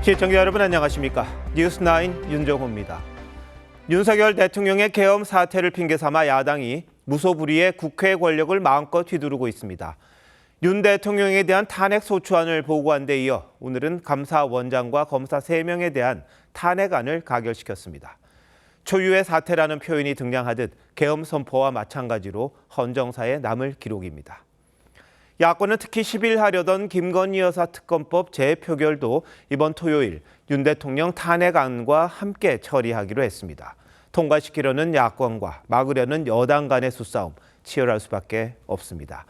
시청자 여러분 안녕하십니까? 뉴스9 윤정호입니다. 윤석열 대통령의 계엄 사태를 핑계 삼아 야당이 무소불위의 국회 권력을 마음껏 휘두르고 있습니다. 윤 대통령에 대한 탄핵 소추안을 보고한 데 이어 오늘은 감사원장과 검사 3명에 대한 탄핵안을 가결시켰습니다. 초유의 사태라는 표현이 등장하듯 계엄 선포와 마찬가지로 헌정사에 남을 기록입니다. 야권은 특히 10일 하려던 김건희 여사 특검법 재표결도 이번 토요일 윤 대통령 탄핵안과 함께 처리하기로 했습니다. 통과시키려는 야권과 막으려는 여당 간의 수싸움 치열할 수밖에 없습니다.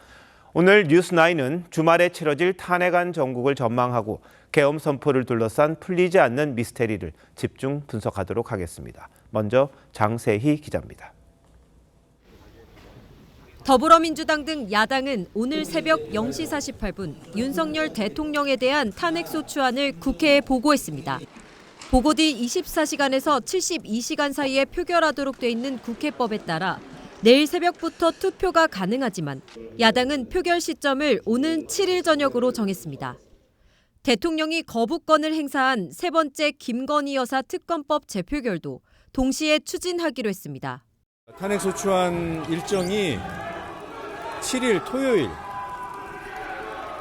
오늘 뉴스9은 주말에 치러질 탄핵안 전국을 전망하고 계엄 선포를 둘러싼 풀리지 않는 미스테리를 집중 분석하도록 하겠습니다. 먼저 장세희 기자입니다. 더불어민주당 등 야당은 오늘 새벽 0시 48분 윤석열 대통령에 대한 탄핵소추안을 국회에 보고했습니다. 보고 뒤 24시간에서 72시간 사이에 표결하도록 돼 있는 국회법에 따라 내일 새벽부터 투표가 가능하지만 야당은 표결 시점을 오는 7일 저녁으로 정했습니다. 대통령이 거부권을 행사한 세 번째 김건희 여사 특검법 재표결도 동시에 추진하기로 했습니다. 탄핵소추안 일정이 7일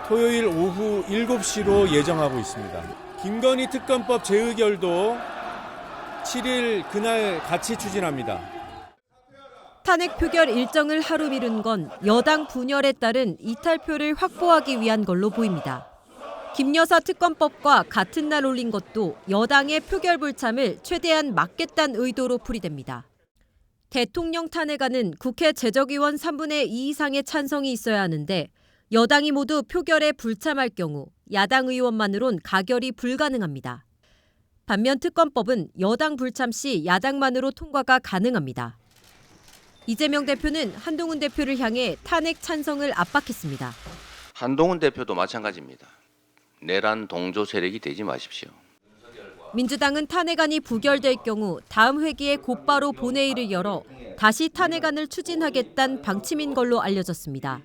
토요일 오후 7시로 예정하고 있습니다. 김건희 특검법 재의결도 7일 그날 같이 추진합니다. 탄핵 표결 일정을 하루 미룬 건 여당 분열에 따른 이탈표를 확보하기 위한 걸로 보입니다. 김 여사 특검법과 같은 날 올린 것도 여당의 표결 불참을 최대한 막겠다는 의도로 풀이됩니다. 대통령 탄핵안은 국회 제적의원 3분의 2 이상의 찬성이 있어야 하는데 여당이 모두 표결에 불참할 경우 야당 의원만으론 가결이 불가능합니다. 반면 특검법은 여당 불참 시 야당만으로 통과가 가능합니다. 이재명 대표는 한동훈 대표를 향해 탄핵 찬성을 압박했습니다. 한동훈 대표도 마찬가지입니다. 내란 동조 세력이 되지 마십시오. 민주당은 탄핵안이 부결될 경우 다음 회기에 곧바로 본회의를 열어 다시 탄핵안을 추진하겠다는 방침인 걸로 알려졌습니다.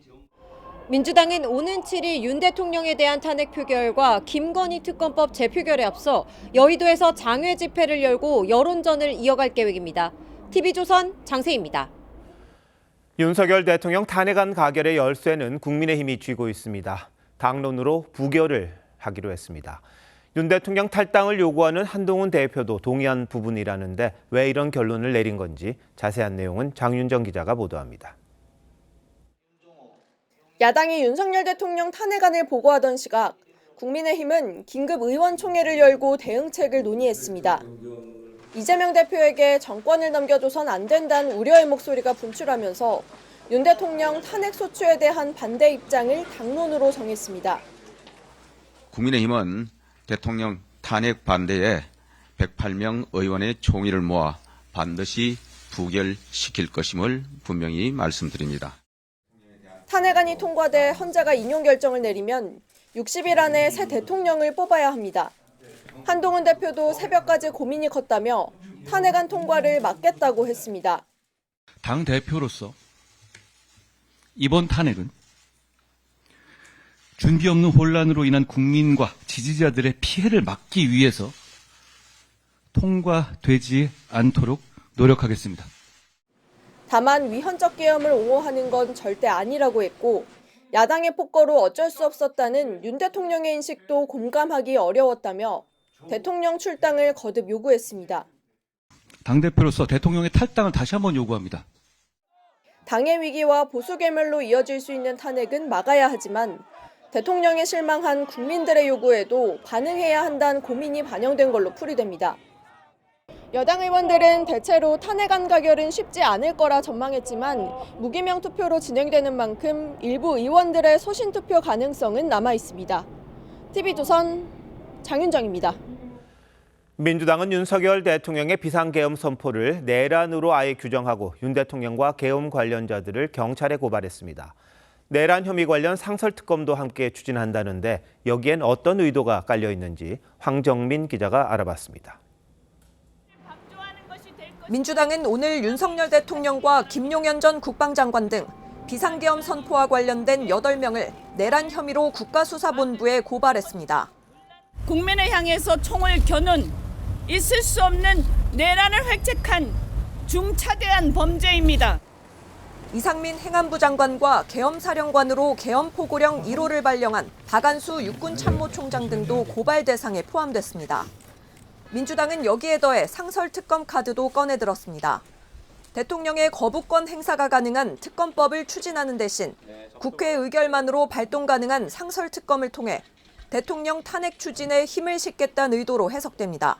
민주당은 오는 7일 윤 대통령에 대한 탄핵 표결과 김건희 특검법 재표결에 앞서 여의도에서 장외 집회를 열고 여론전을 이어갈 계획입니다. TV조선 장세희입니다. 윤석열 대통령 탄핵안 가결의 열쇠는 국민의힘이 쥐고 있습니다. 당론으로 부결을 하기로 했습니다. 윤 대통령 탈당을 요구하는 한동훈 대표도 동의한 부분이라는데 왜 이런 결론을 내린 건지 자세한 내용은 장윤정 기자가 보도합니다. 야당이 윤석열 대통령 탄핵안을 보고하던 시각, 국민의힘은 긴급 의원총회를 열고 대응책을 논의했습니다. 이재명 대표에게 정권을 넘겨줘선 안 된다는 우려의 목소리가 분출하면서 윤 대통령 탄핵 소추에 대한 반대 입장을 당론으로 정했습니다. 국민의힘은 대통령 탄핵 반대에 108명 의원의 총의를 모아 반드시 부결시킬 것임을 분명히 말씀드립니다. 탄핵안이 통과돼 헌재가 인용 결정을 내리면 60일 안에 새 대통령을 뽑아야 합니다. 한동훈 대표도 새벽까지 고민이 컸다며 탄핵안 통과를 막겠다고 했습니다. 당 대표로서 이번 탄핵은 준비 없는 혼란으로 인한 국민과 지지자들의 피해를 막기 위해서 통과되지 않도록 노력하겠습니다. 다만 위헌적 계엄을 옹호하는 건 절대 아니라고 했고 야당의 폭거로 어쩔 수 없었다는 윤 대통령의 인식도 공감하기 어려웠다며 대통령 출당을 거듭 요구했습니다. 당대표로서 대통령의 탈당을 다시 한번 요구합니다. 당의 위기와 보수 괴멸로 이어질 수 있는 탄핵은 막아야 하지만 대통령에 실망한 국민들의 요구에도 반응해야 한다는 고민이 반영된 걸로 풀이됩니다. 여당 의원들은 대체로 탄핵안 가결은 쉽지 않을 거라 전망했지만 무기명 투표로 진행되는 만큼 일부 의원들의 소신 투표 가능성은 남아 있습니다. TV조선 장윤정입니다. 민주당은 윤석열 대통령의 비상계엄 선포를 내란으로 아예 규정하고 윤 대통령과 계엄 관련자들을 경찰에 고발했습니다. 내란 혐의 관련 상설특검도 함께 추진한다는데 여기엔 어떤 의도가 깔려 있는지 황정민 기자가 알아봤습니다. 민주당은 오늘 윤석열 대통령과 김용현 전 국방장관 등 비상계엄 선포와 관련된 8명을 내란 혐의로 국가수사본부에 고발했습니다. 국민을 향해서 총을 겨눈 있을 수 없는 내란을 획책한 중차대한 범죄입니다. 이상민 행안부 장관과 계엄사령관으로 계엄포고령 1호를 발령한 박안수 육군참모총장 등도 고발 대상에 포함됐습니다. 민주당은 여기에 더해 상설특검 카드도 꺼내들었습니다. 대통령의 거부권 행사가 가능한 특검법을 추진하는 대신 국회 의결만으로 발동 가능한 상설특검을 통해 대통령 탄핵 추진에 힘을 싣겠다는 의도로 해석됩니다.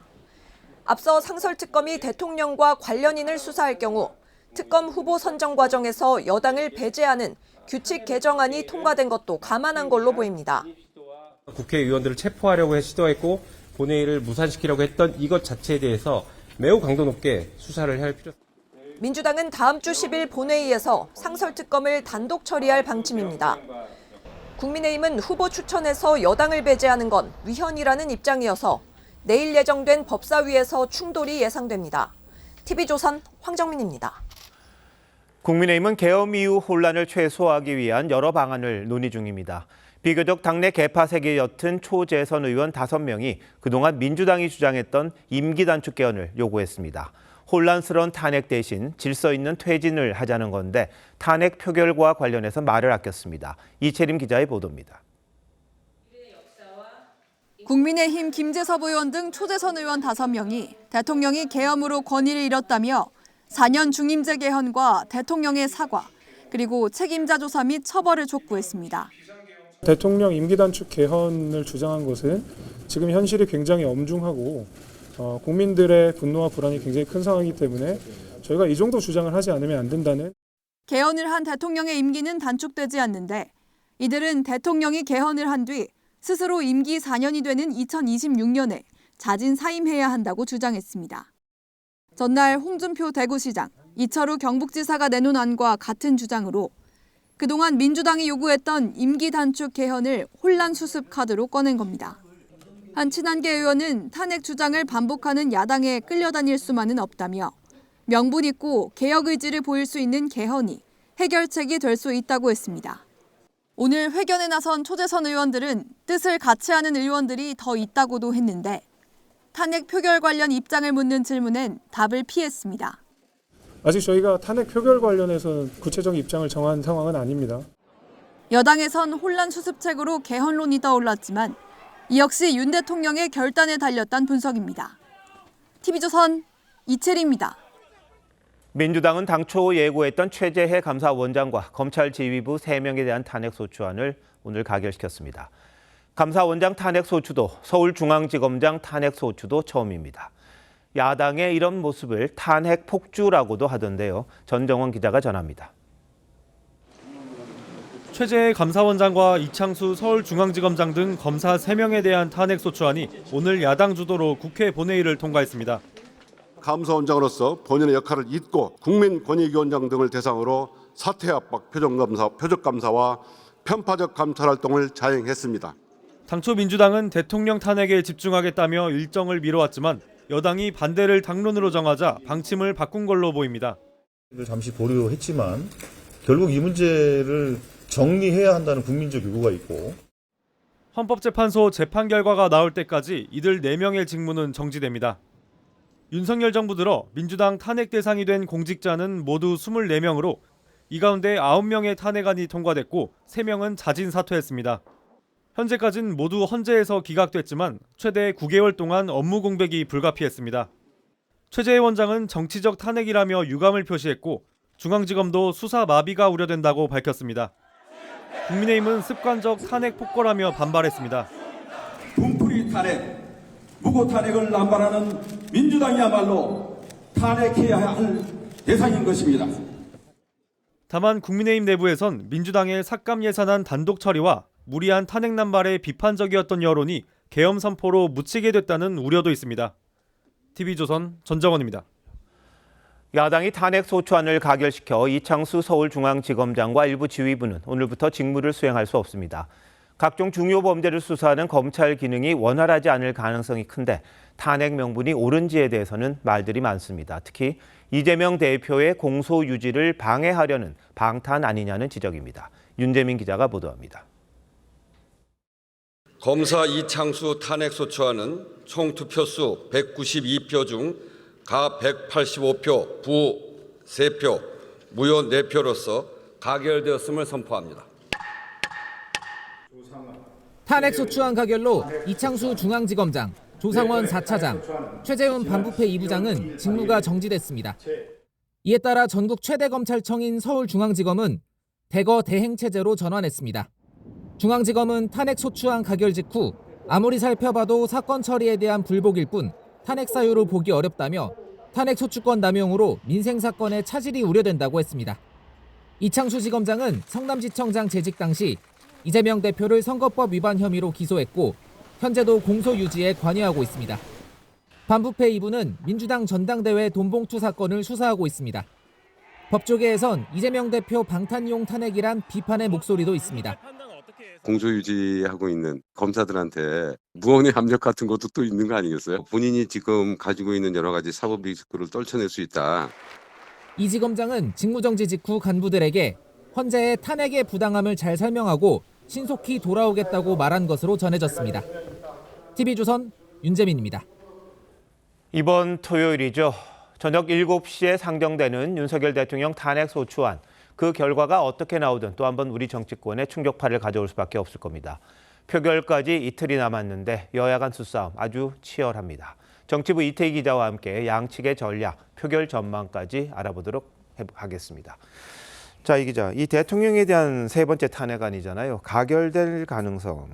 앞서 상설특검이 대통령과 관련인을 수사할 경우 특검 후보 선정 과정에서 여당을 배제하는 규칙 개정안이 통과된 것도 감안한 걸로 보입니다. 국회의원들을 체포하려고 시도했고 본회의를 무산시키려고 했던 이것 자체에 대해서 매우 강도 높게 수사를 할 필요성이 있습니다. 민주당은 다음 주 10일 본회의에서 상설특검을 단독 처리할 방침입니다. 국민의힘은 후보 추천에서 여당을 배제하는 건 위헌이라는 입장이어서 내일 예정된 법사위에서 충돌이 예상됩니다. TV조선 황정민입니다. 국민의힘은 계엄 이후 혼란을 최소화하기 위한 여러 방안을 논의 중입니다. 비교적 당내 개파색이 옅은 초재선 의원 5명이 그동안 민주당이 주장했던 임기 단축 개헌을 요구했습니다. 혼란스러운 탄핵 대신 질서 있는 퇴진을 하자는 건데 탄핵 표결과 관련해서 말을 아꼈습니다. 이채림 기자의 보도입니다. 국민의힘 김재섭 의원 등 초재선 의원 5명이 대통령이 계엄으로 권위를 잃었다며 4년 중임제 개헌과 대통령의 사과, 그리고 책임자 조사 및 처벌을 촉구했습니다. 대통령 임기 단축 개헌을 주장한 것은 지금 현실이 굉장히 엄중하고 국민들의 분노와 불안이 굉장히 큰 상황이기 때문에 저희가 이 정도 주장을 하지 않으면 안 된다는. 개헌을 한 대통령의 임기는 단축되지 않는데 이들은 대통령이 개헌을 한 뒤 스스로 임기 4년이 되는 2026년에 자진 사임해야 한다고 주장했습니다. 전날 홍준표 대구시장, 이철우 경북지사가 내놓은 안과 같은 주장으로 그동안 민주당이 요구했던 임기 단축 개헌을 혼란 수습 카드로 꺼낸 겁니다. 한 친한계 의원은 탄핵 주장을 반복하는 야당에 끌려다닐 수만은 없다며 명분 있고 개혁 의지를 보일 수 있는 개헌이 해결책이 될 수 있다고 했습니다. 오늘 회견에 나선 초재선 의원들은 뜻을 같이 하는 의원들이 더 있다고도 했는데 탄핵 표결 관련 입장을 묻는 질문엔 답을 피했습니다. 아직 저희가 탄핵 표결 관련해서 구체적인 입장을 정한 상황은 아닙니다. 여당에선 혼란 수습책으로 개헌론이 떠올랐지만 이 역시 윤 대통령의 결단에 달렸다는 분석입니다. TV조선 이채리입니다. 민주당은 당초 예고했던 최재해 감사원장과 검찰 지휘부 3명에 대한 탄핵소추안을 오늘 가결시켰습니다. 감사원장 탄핵소추도 서울중앙지검장 탄핵소추도 처음입니다. 야당의 이런 모습을 탄핵 폭주라고도 하던데요. 전정원 기자가 전합니다. 최재해 감사원장과 이창수 서울중앙지검장 등 검사 3명에 대한 탄핵소추안이 오늘 야당 주도로 국회 본회의를 통과했습니다. 감사원장으로서 본인의 역할을 잊고 국민권익위원장 등을 대상으로 사퇴 압박, 표적감사와 편파적 감찰 활동을 자행했습니다. 당초 민주당은 대통령 탄핵에 집중하겠다며 일정을 미뤄왔지만 여당이 반대를 당론으로 정하자 방침을 바꾼 걸로 보입니다. 잠시 보류했지만 결국 이 문제를 정리해야 한다는 국민적 요구가 있고 헌법재판소 재판 결과가 나올 때까지 이들 4명의 직무는 정지됩니다. 윤석열 정부 들어 민주당 탄핵 대상이 된 공직자는 모두 24명으로 이 가운데 9명의 탄핵안이 통과됐고 3명은 자진 사퇴했습니다. 현재까지는 모두 헌재에서 기각됐지만 최대 9개월 동안 업무 공백이 불가피했습니다. 최재해 원장은 정치적 탄핵이라며 유감을 표시했고 중앙지검도 수사 마비가 우려된다고 밝혔습니다. 국민의힘은 습관적 탄핵 폭거라며 반발했습니다. 분풀이 탄핵, 무고 탄핵을 남발하는 민주당이야말로 탄핵해야 할 대상인 것입니다. 다만 국민의힘 내부에선 민주당의 삭감 예산안 단독 처리와 무리한 탄핵 남발에 비판적이었던 여론이 계엄 선포로 묻히게 됐다는 우려도 있습니다. TV조선 전정원입니다. 야당이 탄핵소추안을 가결시켜 이창수 서울중앙지검장과 일부 지휘부는 오늘부터 직무를 수행할 수 없습니다. 각종 중요 범죄를 수사하는 검찰 기능이 원활하지 않을 가능성이 큰데 탄핵 명분이 옳은지에 대해서는 말들이 많습니다. 특히 이재명 대표의 공소 유지를 방해하려는 방탄 아니냐는 지적입니다. 윤재민 기자가 보도합니다. 검사 이창수 탄핵소추안은 총 투표수 192표 중 가 185표, 부 3표, 무효 4표로서 가결되었음을 선포합니다. 탄핵소추안 가결로 이창수 중앙지검장, 조상원 4차장, 최재훈 반부패 2부장은 직무가 정지됐습니다. 이에 따라 전국 최대 검찰청인 서울중앙지검은 대거 대행체제로 전환했습니다. 중앙지검은 탄핵소추안 가결 직후 아무리 살펴봐도 사건 처리에 대한 불복일 뿐 탄핵 사유로 보기 어렵다며 탄핵소추권 남용으로 민생사건에 차질이 우려된다고 했습니다. 이창수 지검장은 성남지청장 재직 당시 이재명 대표를 선거법 위반 혐의로 기소했고 현재도 공소 유지에 관여하고 있습니다. 반부패 2부는 민주당 전당대회 돈봉투 사건을 수사하고 있습니다. 법조계에선 이재명 대표 방탄용 탄핵이란 비판의 목소리도 있습니다. 공소 유지하고 있는 검사들한테 무언의 압력 같은 것도 또 있는 거 아니겠어요? 본인이 지금 가지고 있는 여러 가지 사법 리스크를 떨쳐낼 수 있다. 이 지검장은 직무정지 직후 간부들에게 헌재의 탄핵의 부당함을 잘 설명하고 신속히 돌아오겠다고 말한 것으로 전해졌습니다. TV조선 윤재민입니다. 이번 토요일이죠. 저녁 7시에 상정되는 윤석열 대통령 탄핵소추안. 그 결과가 어떻게 나오든 또 한번 우리 정치권에 충격파를 가져올 수밖에 없을 겁니다. 표결까지 이틀이 남았는데 여야 간 수싸움 아주 치열합니다. 정치부 이태희 기자와 함께 양측의 전략, 표결 전망까지 알아보도록 하겠습니다. 자, 이 기자, 이 대통령에 대한 세 번째 탄핵안이잖아요. 가결될 가능성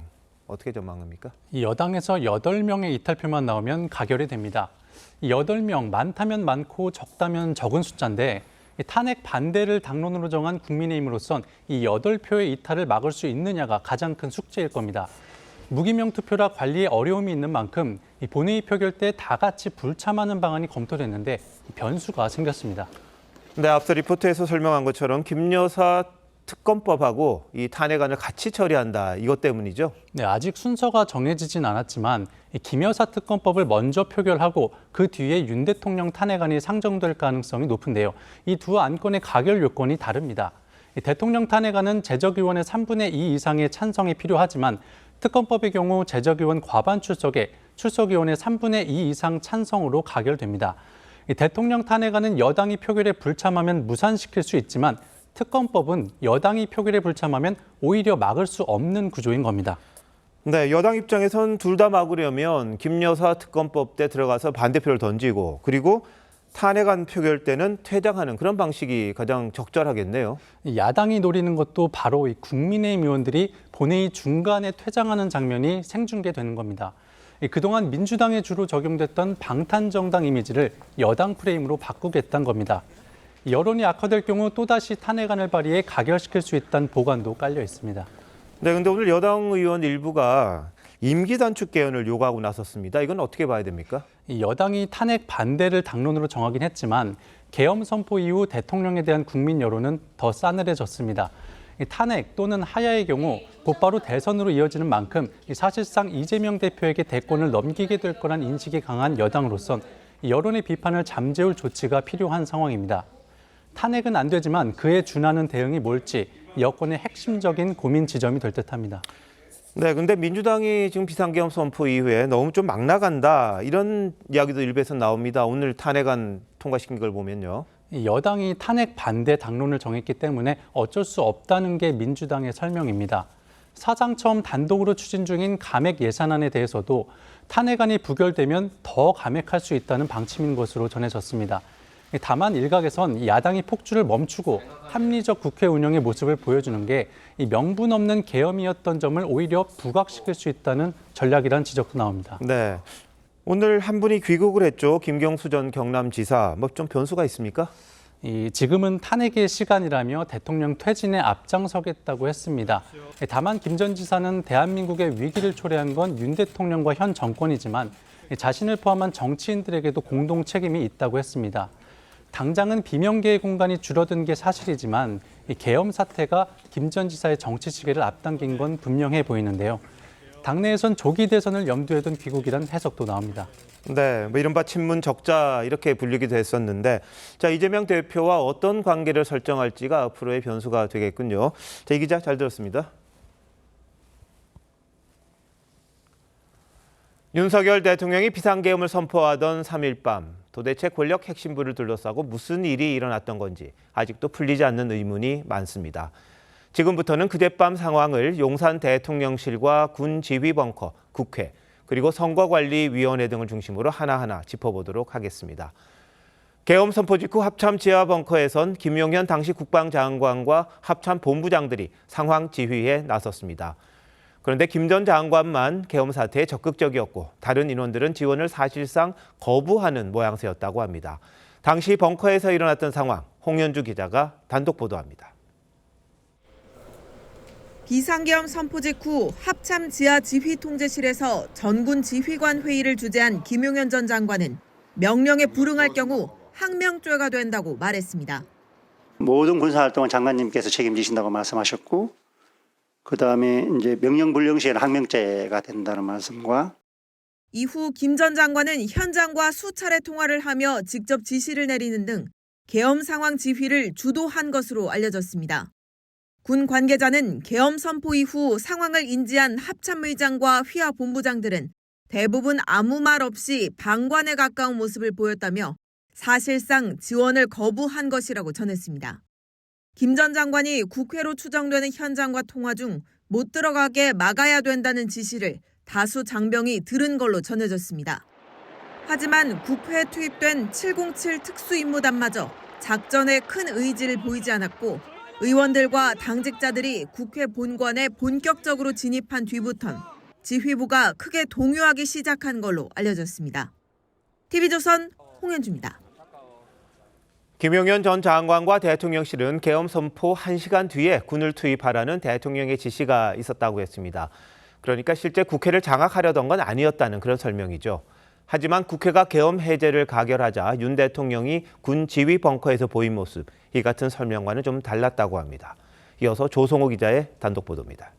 어떻게 전망합니까? 이 여당에서 8명의 이탈표만 나오면 가결이 됩니다. 이 8명, 많다면 많고 적다면 적은 숫자인데 탄핵 반대를 당론으로 정한 국민의힘으로선 이 8표의 이탈을 막을 수 있느냐가 가장 큰 숙제일 겁니다. 무기명 투표라 관리에 어려움이 있는 만큼 이 본회의 표결 때 다 같이 불참하는 방안이 검토됐는데 변수가 생겼습니다. 네, 앞서 리포트에서 설명한 것처럼 김 여사 특검법하고 이 탄핵안을 같이 처리한다. 이것 때문이죠? 네, 아직 순서가 정해지진 않았지만 김 여사 특검법을 먼저 표결하고 그 뒤에 윤 대통령 탄핵안이 상정될 가능성이 높은데요. 이 두 안건의 가결 요건이 다릅니다. 대통령 탄핵안은 제적의원의 3분의 2 이상의 찬성이 필요하지만 특검법의 경우 제적의원 과반 출석에 출석의원의 3분의 2 이상 찬성으로 가결됩니다. 대통령 탄핵안은 여당이 표결에 불참하면 무산시킬 수 있지만 특검법은 여당이 표결에 불참하면 오히려 막을 수 없는 구조인 겁니다. 네, 여당 입장에선 둘 다 막으려면 김 여사 특검법 때 들어가서 반대표를 던지고 그리고 탄핵안 표결 때는 퇴장하는 그런 방식이 가장 적절하겠네요. 야당이 노리는 것도 바로 이 국민의힘 의원들이 본회의 중간에 퇴장하는 장면이 생중계되는 겁니다. 그동안 민주당에 주로 적용됐던 방탄정당 이미지를 여당 프레임으로 바꾸겠다는 겁니다. 여론이 악화될 경우 또다시 탄핵안을 발의해 가결시킬 수 있다는 보관도 깔려 있습니다. 네, 근데 오늘 여당 의원 일부가 임기 단축 개헌을 요구하고 나섰습니다. 이건 어떻게 봐야 됩니까? 여당이 탄핵 반대를 당론으로 정하긴 했지만 계엄 선포 이후 대통령에 대한 국민 여론은 더 싸늘해졌습니다. 탄핵 또는 하야의 경우 곧바로 대선으로 이어지는 만큼 사실상 이재명 대표에게 대권을 넘기게 될 거란 인식이 강한 여당으로선 여론의 비판을 잠재울 조치가 필요한 상황입니다. 탄핵은 안 되지만 그에 준하는 대응이 뭘지 여권의 핵심적인 고민 지점이 될 듯합니다. 네, 근데 민주당이 지금 비상계엄 선포 이후에 너무 좀 막 나간다 이런 이야기도 일부에서 나옵니다. 오늘 탄핵안 통과시킨 걸 보면요. 여당이 탄핵 반대 당론을 정했기 때문에 어쩔 수 없다는 게 민주당의 설명입니다. 사상 처음 단독으로 추진 중인 감액 예산안에 대해서도 탄핵안이 부결되면 더 감액할 수 있다는 방침인 것으로 전해졌습니다. 다만 일각에선 야당이 폭주를 멈추고 합리적 국회 운영의 모습을 보여주는 게 명분 없는 계엄이었던 점을 오히려 부각시킬 수 있다는 전략이란 지적도 나옵니다. 네, 오늘 한 분이 귀국을 했죠. 김경수 전 경남지사. 뭐 좀 변수가 있습니까? 지금은 탄핵의 시간이라며 대통령 퇴진에 앞장서겠다고 했습니다. 다만 김 전 지사는 대한민국의 위기를 초래한 건 윤 대통령과 현 정권이지만 자신을 포함한 정치인들에게도 공동 책임이 있다고 했습니다. 당장은 비명계의 공간이 줄어든 게 사실이지만 계엄 사태가 김 전 지사의 정치 시계를 앞당긴 건 분명해 보이는데요. 당내에선 조기 대선을 염두에 둔 귀국이란 해석도 나옵니다. 네, 뭐 이른바 친문 적자 이렇게 불리기도 했었는데 자, 이재명 대표와 어떤 관계를 설정할지가 앞으로의 변수가 되겠군요. 자, 이 기자 잘 들었습니다. 윤석열 대통령이 비상계엄을 선포하던 3일 밤 도대체 권력 핵심부를 둘러싸고 무슨 일이 일어났던 건지 아직도 풀리지 않는 의문이 많습니다. 지금부터는 그젯밤 상황을 용산 대통령실과 군 지휘벙커, 국회, 그리고 선거관리위원회 등을 중심으로 하나하나 짚어보도록 하겠습니다. 계엄 선포 직후 합참 지하 벙커에선 김용현 당시 국방장관과 합참 본부장들이 상황 지휘에 나섰습니다. 그런데 김 전 장관만 계엄 사태에 적극적이었고 다른 인원들은 지원을 사실상 거부하는 모양새였다고 합니다. 당시 벙커에서 일어났던 상황, 홍현주 기자가 단독 보도합니다. 비상계엄 선포 직후 합참 지하 지휘통제실에서 전군 지휘관 회의를 주재한 김용현 전 장관은 명령에 불응할 경우 항명죄가 된다고 말했습니다. 모든 군사활동은 장관님께서 책임지신다고 말씀하셨고, 그다음에 이제 명령불령 시에는 항명죄가 된다는 말씀과, 이후 김 전 장관은 현장과 수차례 통화를 하며 직접 지시를 내리는 등 계엄 상황 지휘를 주도한 것으로 알려졌습니다. 군 관계자는 계엄 선포 이후 상황을 인지한 합참의장과 휘하 본부장들은 대부분 아무 말 없이 방관에 가까운 모습을 보였다며 사실상 지원을 거부한 것이라고 전했습니다. 김 전 장관이 국회로 추정되는 현장과 통화 중 못 들어가게 막아야 된다는 지시를 다수 장병이 들은 걸로 전해졌습니다. 하지만 국회에 투입된 707 특수임무단마저 작전에 큰 의지를 보이지 않았고 의원들과 당직자들이 국회 본관에 본격적으로 진입한 뒤부턴 지휘부가 크게 동요하기 시작한 걸로 알려졌습니다. TV조선 홍현주입니다. 김용현 전 장관과 대통령실은 계엄 선포 1시간 뒤에 군을 투입하라는 대통령의 지시가 있었다고 했습니다. 그러니까 실제 국회를 장악하려던 건 아니었다는 그런 설명이죠. 하지만 국회가 계엄 해제를 가결하자 윤 대통령이 군 지휘 벙커에서 보인 모습, 이 같은 설명과는 좀 달랐다고 합니다. 이어서 조성호 기자의 단독 보도입니다.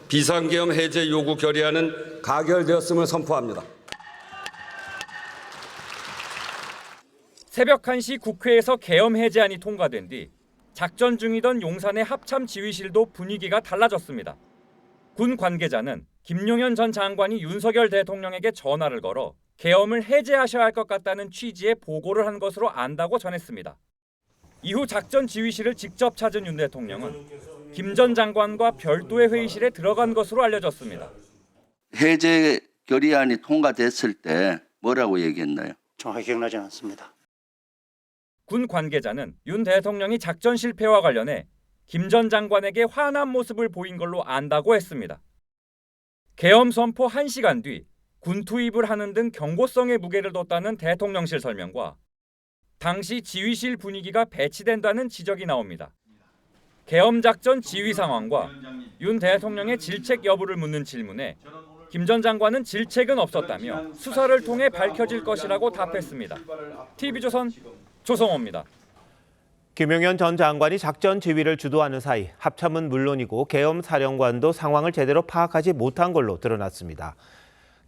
비상계엄 해제 요구 결의안은 가결되었음을 선포합니다. 새벽 1시 국회에서 계엄 해제안이 통과된 뒤 작전 중이던 용산의 합참 지휘실도 분위기가 달라졌습니다. 군 관계자는 김용현 전 장관이 윤석열 대통령에게 전화를 걸어 계엄을 해제하셔야 할 것 같다는 취지의 보고를 한 것으로 안다고 전했습니다. 이후 작전 지휘실을 직접 찾은 윤 대통령은 김 전 장관과 별도의 회의실에 들어간 것으로 알려졌습니다. 해제 결의안이 통과됐을 때 뭐라고 얘기했나요? 정확히 기억나지 않습니다. 군 관계자는 윤 대통령이 작전 실패와 관련해 김 전 장관에게 화난 모습을 보인 걸로 안다고 했습니다. 계엄 선포 1시간 뒤 군 투입을 하는 등 경고성의 무게를 뒀다는 대통령실 설명과 당시 지휘실 분위기가 배치된다는 지적이 나옵니다. 계엄 작전 지휘 상황과 윤 대통령의 질책 여부를 묻는 질문에 김 전 장관은 질책은 없었다며 수사를 통해 밝혀질 것이라고 답했습니다. TV조선 조성호입니다. 김용현 전 장관이 작전 지휘를 주도하는 사이 합참은 물론이고 계엄 사령관도 상황을 제대로 파악하지 못한 걸로 드러났습니다.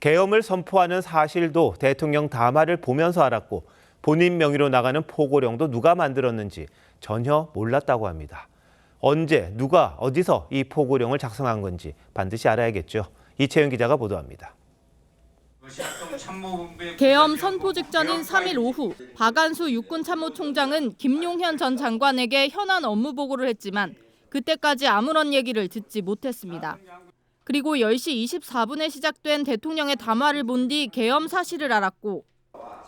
계엄을 선포하는 사실도 대통령 담화를 보면서 알았고 본인 명의로 나가는 포고령도 누가 만들었는지 전혀 몰랐다고 합니다. 언제, 누가, 어디서 이 포고령을 작성한 건지 반드시 알아야겠죠. 이채윤 기자가 보도합니다. 계엄 선포 직전인 3일 오후 박안수 육군참모총장은 김용현 전 장관에게 현안 업무 보고를 했지만 그때까지 아무런 얘기를 듣지 못했습니다. 그리고 10시 24분에 시작된 대통령의 담화를 본 뒤 계엄 사실을 알았고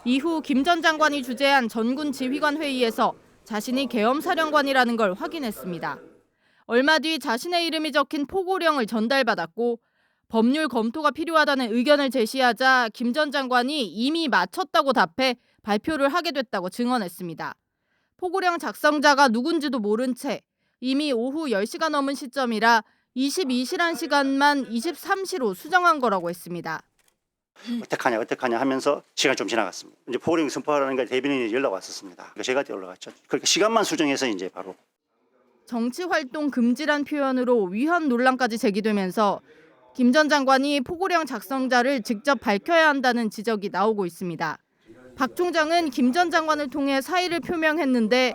이후 김 전 장관이 주재한 전군 지휘관 회의에서 자신이 계엄 사령관이라는 걸 확인했습니다. 얼마 뒤 자신의 이름이 적힌 포고령을 전달받았고 법률 검토가 필요하다는 의견을 제시하자 김 전 장관이 이미 마쳤다고 답해 발표를 하게 됐다고 증언했습니다. 포고령 작성자가 누군지도 모른 채 이미 오후 10시가 넘은 시점이라 22시란 시간만 23시로 수정한 거라고 했습니다. 어떡하냐 하면서 시간이 좀 지나갔습니다. 이제 포고령 선포하라는 대변인이 연락 왔었습니다. 제가 연락왔죠. 그러니까 시간만 수정해서 이제 바로. 정치활동 금지란 표현으로 위헌 논란까지 제기되면서 김 전 장관이 포고령 작성자를 직접 밝혀야 한다는 지적이 나오고 있습니다. 박 총장은 김 전 장관을 통해 사의를 표명했는데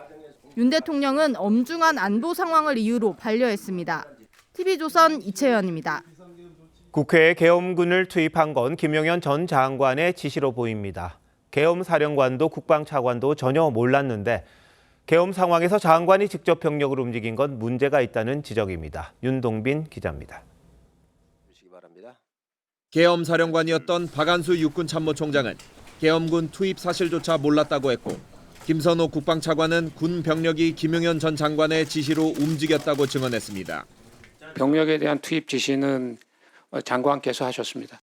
윤 대통령은 엄중한 안보 상황을 이유로 반려했습니다. TV조선 이채연입니다. 국회에 계엄군을 투입한 건 김용현 전 장관의 지시로 보입니다. 계엄 사령관도 국방차관도 전혀 몰랐는데 계엄 상황에서 장관이 직접 병력을 움직인 건 문제가 있다는 지적입니다. 윤동빈 기자입니다. 계엄 사령관이었던 박안수 육군참모총장은 계엄군 투입 사실조차 몰랐다고 했고 김선호 국방차관은 군 병력이 김용현 전 장관의 지시로 움직였다고 증언했습니다. 병력에 대한 투입 지시는 장관께서 하셨습니다.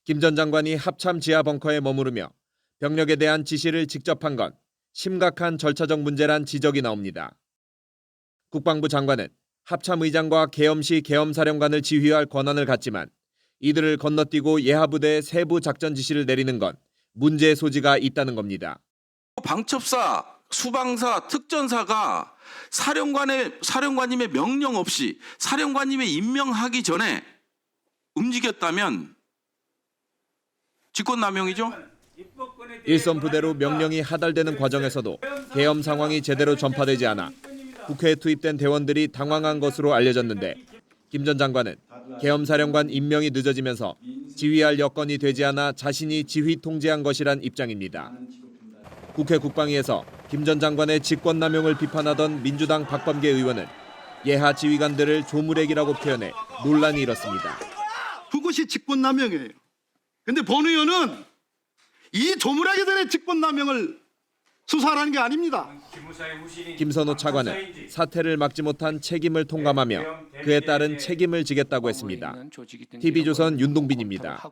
김 전 장관이 합참 지하 벙커에 머무르며 병력에 대한 지시를 직접 한 건 심각한 절차적 문제란 지적이 나옵니다. 국방부 장관은 합참 의장과 계엄 시 계엄 사령관을 지휘할 권한을 갖지만 이들을 건너뛰고 예하부대에 세부 작전 지시를 내리는 건 문제의 소지가 있다는 겁니다. 방첩사, 수방사, 특전사가 사령관님의 명령 없이 사령관님의 임명하기 전에 움직였다면 직권남용이죠. 일선 부대로 명령이 하달되는 과정에서도 계엄 상황이 제대로 전파되지 않아 국회에 투입된 대원들이 당황한 것으로 알려졌는데 김 전 장관은 계엄 사령관 임명이 늦어지면서 지휘할 여건이 되지 않아 자신이 지휘 통제한 것이란 입장입니다. 국회 국방위에서 김 전 장관의 직권남용을 비판하던 민주당 박범계 의원은 예하 지휘관들을 조무래기라고 표현해 논란이 일었습니다. 그것이 직권남용이에요. 근데 본 의원은 이 조무래기들의 직권남용을 수사하는 게 아닙니다. 김선호 차관은 사태를 막지 못한 책임을 통감하며 그에 따른 책임을 지겠다고 했습니다. TV조선 윤동빈입니다.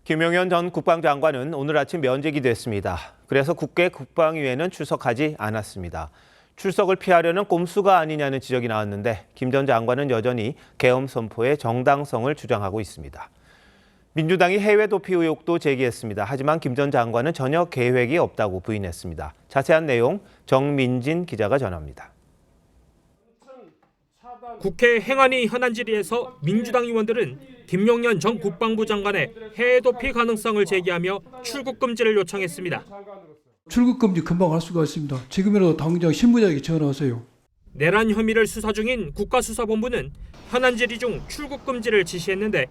김용현 전 국방장관은 오늘 아침 면직이 됐습니다. 그래서 국회 국방위에는 출석하지 않았습니다. 출석을 피하려는 꼼수가 아니냐는 지적이 나왔는데 김 전 장관은 여전히 계엄 선포의 정당성을 주장하고 있습니다. 민주당이 해외 도피 의혹도 제기했습니다. 하지만 김 전 장관은 전혀 계획이 없다고 부인했습니다. 자세한 내용 정민진 기자가 전합니다. 국회 행안위 현안 질의에서 민주당 의원들은 김용현 전 국방부 장관의 해외 도피 가능성을 제기하며 출국 금지를 요청했습니다. 출국 금지 금방 할 수가 있습니다. 지금이라도 당장 신부장에게 전화하세요. 내란 혐의를 수사 중인 국가수사본부는 현안 질의 중 출국 금지를 지시했는데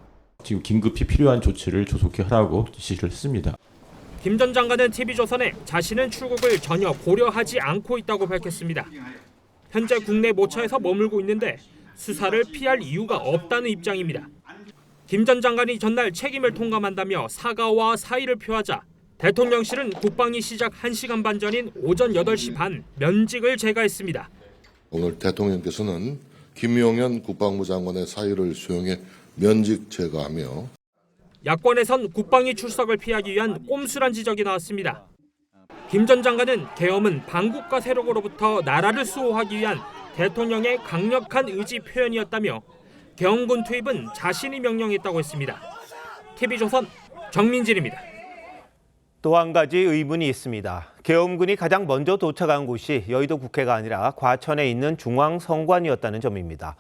지금 긴급히 필요한 조치를 조속히 하라고 지시를 했습니다. 김 전 장관은 TV조선에 자신은 출국을 전혀 고려하지 않고 있다고 밝혔습니다. 현재 국내 모처에서 머물고 있는데 수사를 피할 이유가 없다는 입장입니다. 김 전 장관이 전날 책임을 통감한다며 사과와 사의를 표하자 대통령실은 국방위 시작 1시간 반 전인 오전 8시 반 면직을 제거했습니다. 오늘 대통령께서는 김용현 국방부 장관의 사의를 수용해 면직 제거하며 야권에선 국방위 출석을 피하기 위한 꼼수란 지적이 나왔습니다. 김 전 장관은 계엄은 반국가 세력으로부터 나라를 수호하기 위한 대통령의 강력한 의지 표현이었다며 계엄군 투입은 자신이 명령했다고 했습니다. TV조선 정민진입니다. 또 한 가지 의문이 있습니다. 계엄군이 가장 먼저 도착한 곳이 여의도 국회가 아니라 과천에 있는 중앙선관위였다는 점입니다.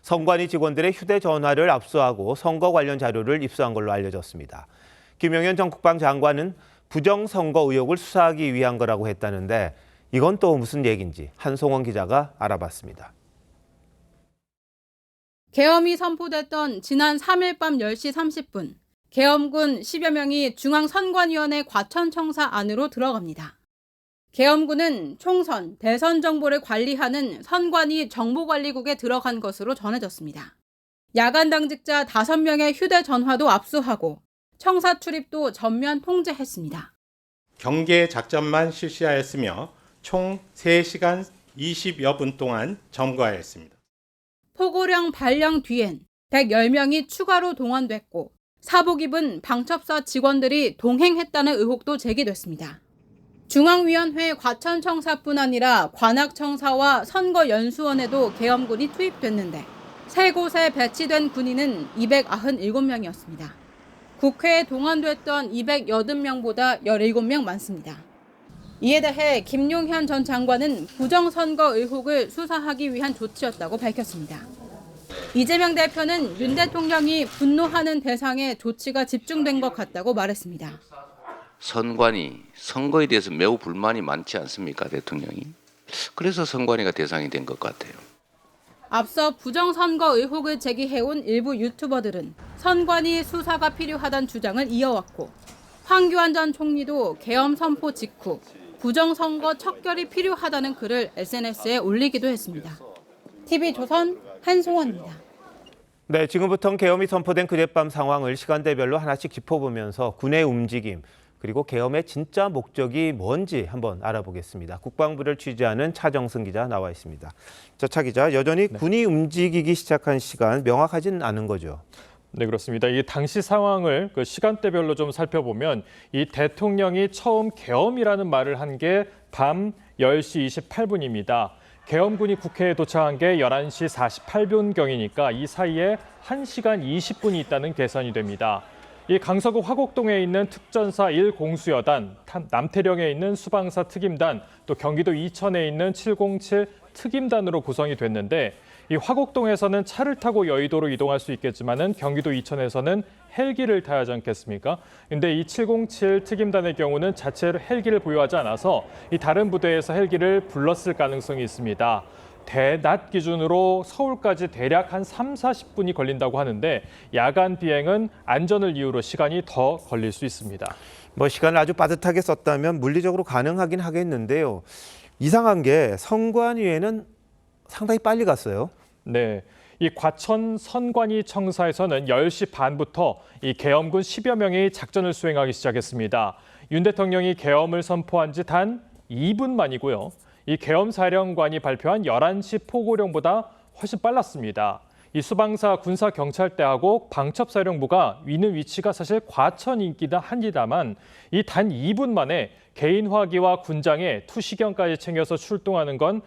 선관위 직원들의 휴대전화를 압수하고 선거 관련 자료를 입수한 걸로 알려졌습니다. 김용현 전 국방장관은 부정선거 의혹을 수사하기 위한 거라고 했다는데 이건 또 무슨 얘기인지 한송원 기자가 알아봤습니다. 계엄이 선포됐던 지난 3일 밤 10시 30분, 계엄군 10여 명이 중앙선관위원회 과천청사 안으로 들어갑니다. 계엄군은 총선, 대선 정보를 관리하는 선관위 정보관리국에 들어간 것으로 전해졌습니다. 야간 당직자 5명의 휴대전화도 압수하고 청사 출입도 전면 통제했습니다. 경계 작전만 실시하였으며 총 3시간 20여 분 동안 점거하였습니다. 포고령 발령 뒤엔 110명이 추가로 동원됐고 사복 입은 방첩사 직원들이 동행했다는 의혹도 제기됐습니다. 중앙위원회 과천청사뿐 아니라 관악청사와 선거연수원에도 계엄군이 투입됐는데 세 곳에 배치된 군인은 297명이었습니다. 국회에 동원됐던 280명보다 17명 많습니다. 이에 대해 김용현 전 장관은 부정선거 의혹을 수사하기 위한 조치였다고 밝혔습니다. 이재명 대표는 윤 대통령이 분노하는 대상에 조치가 집중된 것 같다고 말했습니다. 선관위, 선거에 대해서 매우 불만이 많지 않습니까, 대통령이? 그래서 선관위가 대상이 된 것 같아요. 앞서 부정선거 의혹을 제기해온 일부 유튜버들은 선관위 수사가 필요하다는 주장을 이어왔고 황교안 전 총리도 계엄 선포 직후 부정선거 척결이 필요하다는 글을 SNS에 올리기도 했습니다. TV조선 한송원입니다. 네, 지금부터는 계엄이 선포된 그젯밤 상황을 시간대별로 하나씩 짚어보면서 군의 움직임, 그리고 계엄의 진짜 목적이 뭔지 한번 알아보겠습니다. 국방부를 취재하는 차정승 기자 나와 있습니다. 자, 차 기자, 여전히 군이 움직이기 시작한 시간 명확하지는 않은 거죠? 네, 그렇습니다. 이 당시 상황을 그 시간대별로 좀 살펴보면 이 대통령이 처음 계엄이라는 말을 한 게 밤 10시 28분입니다. 계엄군이 국회에 도착한 게 11시 48분경이니까 이 사이에 1시간 20분이 있다는 계산이 됩니다. 이 강서구 화곡동에 있는 특전사 1공수여단, 남태령에 있는 수방사 특임단, 또 경기도 이천에 있는 707 특임단으로 구성이 됐는데 이 화곡동에서는 차를 타고 여의도로 이동할 수 있겠지만은 경기도 이천에서는 헬기를 타야 하지 않겠습니까? 근데 이 707 특임단의 경우는 자체로 헬기를 보유하지 않아서 이 다른 부대에서 헬기를 불렀을 가능성이 있습니다. 대낮 기준으로 서울까지 대략 한 30-40분이 걸린다고 하는데 야간 비행은 안전을 이유로 시간이 더 걸릴 수 있습니다. 뭐 시간을 아주 빠듯하게 썼다면 물리적으로 가능하긴 하겠는데요. 이상한 게 선관위에는 상당히 빨리 갔어요. 네. 이 과천 선관위 청사에서는 10시 반부터 이 계엄군 10여 명이 작전을 수행하기 시작했습니다. 윤 대통령이 계엄을 선포한 지 단 2분 만이고요. 이 계엄 사령관이 발표한 11시 포고령보다 훨씬 빨랐습니다. 이 수방사 군사경찰대하고 방첩사령부가 있는 위치가 사실 과천이긴 합니다만 이 단 2분 만에 개인화기와 군장에 투시경까지 챙겨서 출동하는 건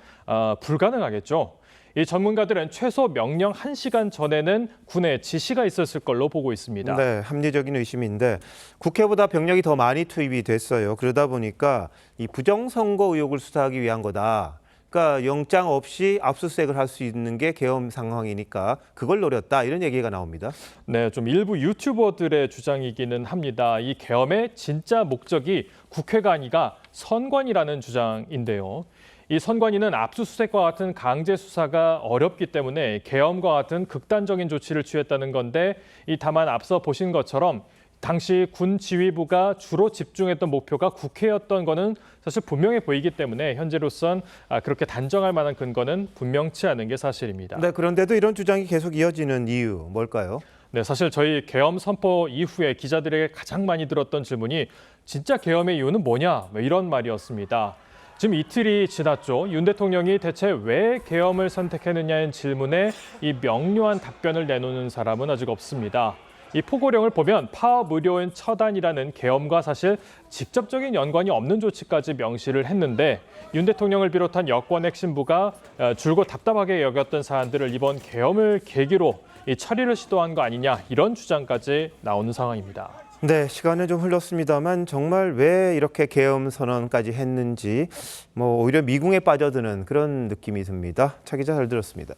불가능하겠죠. 이 전문가들은 최소 명령 1시간 전에는 군에 지시가 있었을 걸로 보고 있습니다. 네, 합리적인 의심인데 국회보다 병력이 더 많이 투입이 됐어요. 그러다 보니까 이 부정선거 의혹을 수사하기 위한 거다. 그러니까 영장 없이 압수수색을 할 수 있는 게 계엄 상황이니까 그걸 노렸다, 이런 얘기가 나옵니다. 네, 좀 일부 유튜버들의 주장이기는 합니다. 이 계엄의 진짜 목적이 국회가 아니라 선관위라는 주장인데요. 이 선관위는 압수수색과 같은 강제 수사가 어렵기 때문에 계엄과 같은 극단적인 조치를 취했다는 건데 다만 앞서 보신 것처럼 당시 군 지휘부가 주로 집중했던 목표가 국회였던 거는 사실 분명해 보이기 때문에 현재로선 그렇게 단정할 만한 근거는 분명치 않은 게 사실입니다. 네, 그런데도 이런 주장이 계속 이어지는 이유 뭘까요? 네, 사실 저희 계엄 선포 이후에 기자들에게 가장 많이 들었던 질문이 진짜 계엄의 이유는 뭐냐, 이런 말이었습니다. 지금 이틀이 지났죠. 윤 대통령이 대체 왜 계엄을 선택했느냐는 질문에 이 명료한 답변을 내놓는 사람은 아직 없습니다. 이 포고령을 보면 파업 의료인 처단이라는 계엄과 사실 직접적인 연관이 없는 조치까지 명시를 했는데 윤 대통령을 비롯한 여권 핵심부가 줄곧 답답하게 여겼던 사안들을 이번 계엄을 계기로 이 처리를 시도한 거 아니냐, 이런 주장까지 나오는 상황입니다. 네, 시간은 좀 흘렀습니다만 정말 왜 이렇게 계엄 선언까지 했는지 오히려 미궁에 빠져드는 그런 느낌이 듭니다. 차 기자 잘 들었습니다.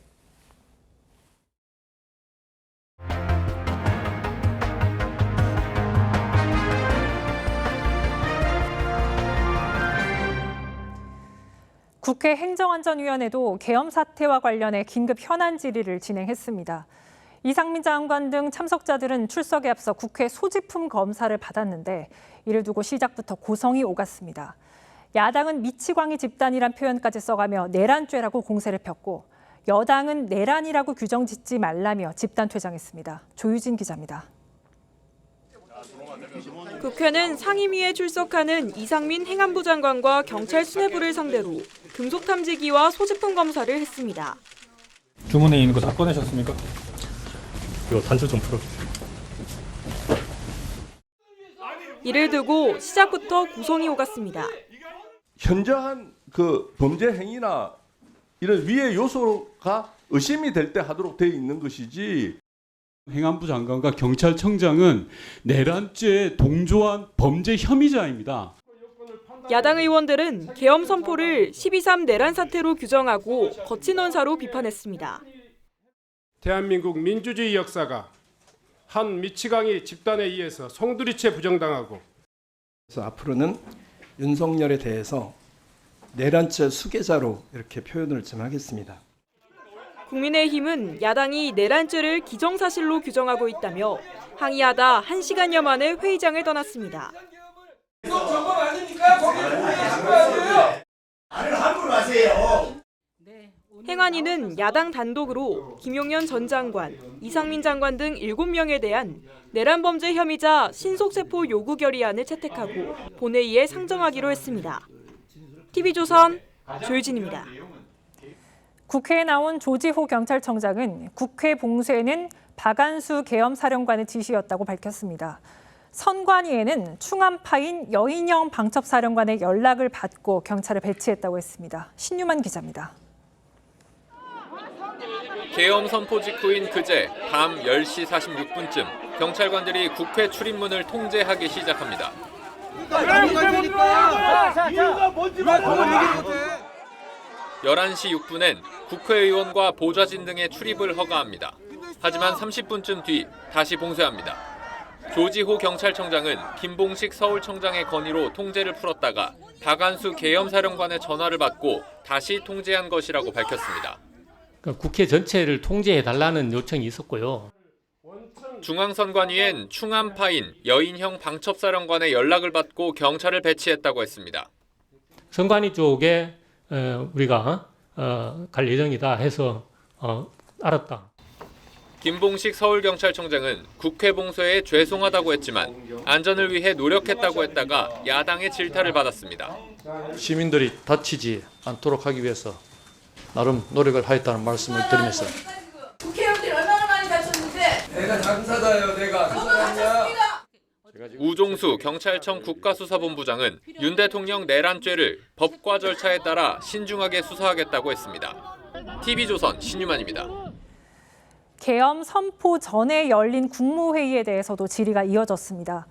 국회 행정안전위원회도 계엄 사태와 관련해 긴급 현안 질의를 진행했습니다. 이상민 장관 등 참석자들은 출석에 앞서 국회 소지품 검사를 받았는데 이를 두고 시작부터 고성이 오갔습니다. 야당은 미치광이 집단이란 표현까지 써가며 내란죄라고 공세를 폈고 여당은 내란이라고 규정 짓지 말라며 집단 퇴장했습니다. 조유진 기자입니다. 국회는 상임위에 출석하는 이상민 행안부 장관과 경찰 수뇌부를 상대로 금속 탐지기와 소지품 검사를 했습니다. 주문에 있는 거 다 꺼내셨습니까? 이거 단추 좀 풀어주세요. 이를 두고 시작부터 고성이 오갔습니다. 현저한 그 범죄 행위나 이런 위의 요소가 의심이 될 때 하도록 되어 있는 것이지. 행안부 장관과 경찰청장은 내란죄에 동조한 범죄 혐의자입니다. 야당 의원들은 계엄 선포를 12.3 내란 사태로 규정하고 거친 언사로 비판했습니다. 대한민국 민주주의 역사가 한 미치광이 집단에 의해서 송두리째 부정당하고, 그래서 앞으로는 윤석열에 대해서 내란죄 수괴자로 이렇게 표현을 좀 하겠습니다. 국민의힘은 야당이 내란죄를 기정사실로 규정하고 있다며 항의하다 1시간여 만에 회의장을 떠났습니다. 이거 정권 아닙니까? 거기에 동의하신 거 아니에요? 말을 함부로 하세요. 행안위는 야당 단독으로 김용현 전 장관, 이상민 장관 등 7명에 대한 내란 범죄 혐의자 신속체포 요구 결의안을 채택하고 본회의에 상정하기로 했습니다. TV조선 조유진입니다. 국회에 나온 조지호 경찰청장은 국회 봉쇄는 박안수 계엄사령관의 지시였다고 밝혔습니다. 선관위에는 충암파인 여인형 방첩사령관의 연락을 받고 경찰을 배치했다고 했습니다. 신유만 기자입니다. 계엄 선포 직후인 그제 밤 10시 46분쯤 경찰관들이 국회 출입문을 통제하기 시작합니다. 11시 6분엔 국회의원과 보좌진 등의 출입을 허가합니다. 하지만 30분쯤 뒤 다시 봉쇄합니다. 조지호 경찰청장은 김봉식 서울청장의 건의로 통제를 풀었다가 박안수 계엄사령관의 전화를 받고 다시 통제한 것이라고 밝혔습니다. 국회 전체를 통제해달라는 요청이 있었고요. 중앙선관위엔 충암파인 여인형 방첩사령관의 연락을 받고 경찰을 배치했다고 했습니다. 선관위 쪽에 우리가 갈 예정이다 해서 알았다. 김봉식 서울경찰청장은 국회 봉쇄에 죄송하다고 했지만 안전을 위해 노력했다고 했다가 야당의 질타를 받았습니다. 시민들이 다치지 않도록 하기 위해서 나름 노력을 하였다는 말씀을 드리면서 국회의원들이 얼마나 많이 다쳤는데 내가 장사다요 내가 그 사람이야. 우종수 경찰청 국가수사본부장은 윤 대통령 내란죄를 법과 절차에 따라 신중하게 수사하겠다고 했습니다. TV조선 신유만입니다. 계엄 선포 전에 열린 국무회의에 대해서도 질의가 이어졌습니다.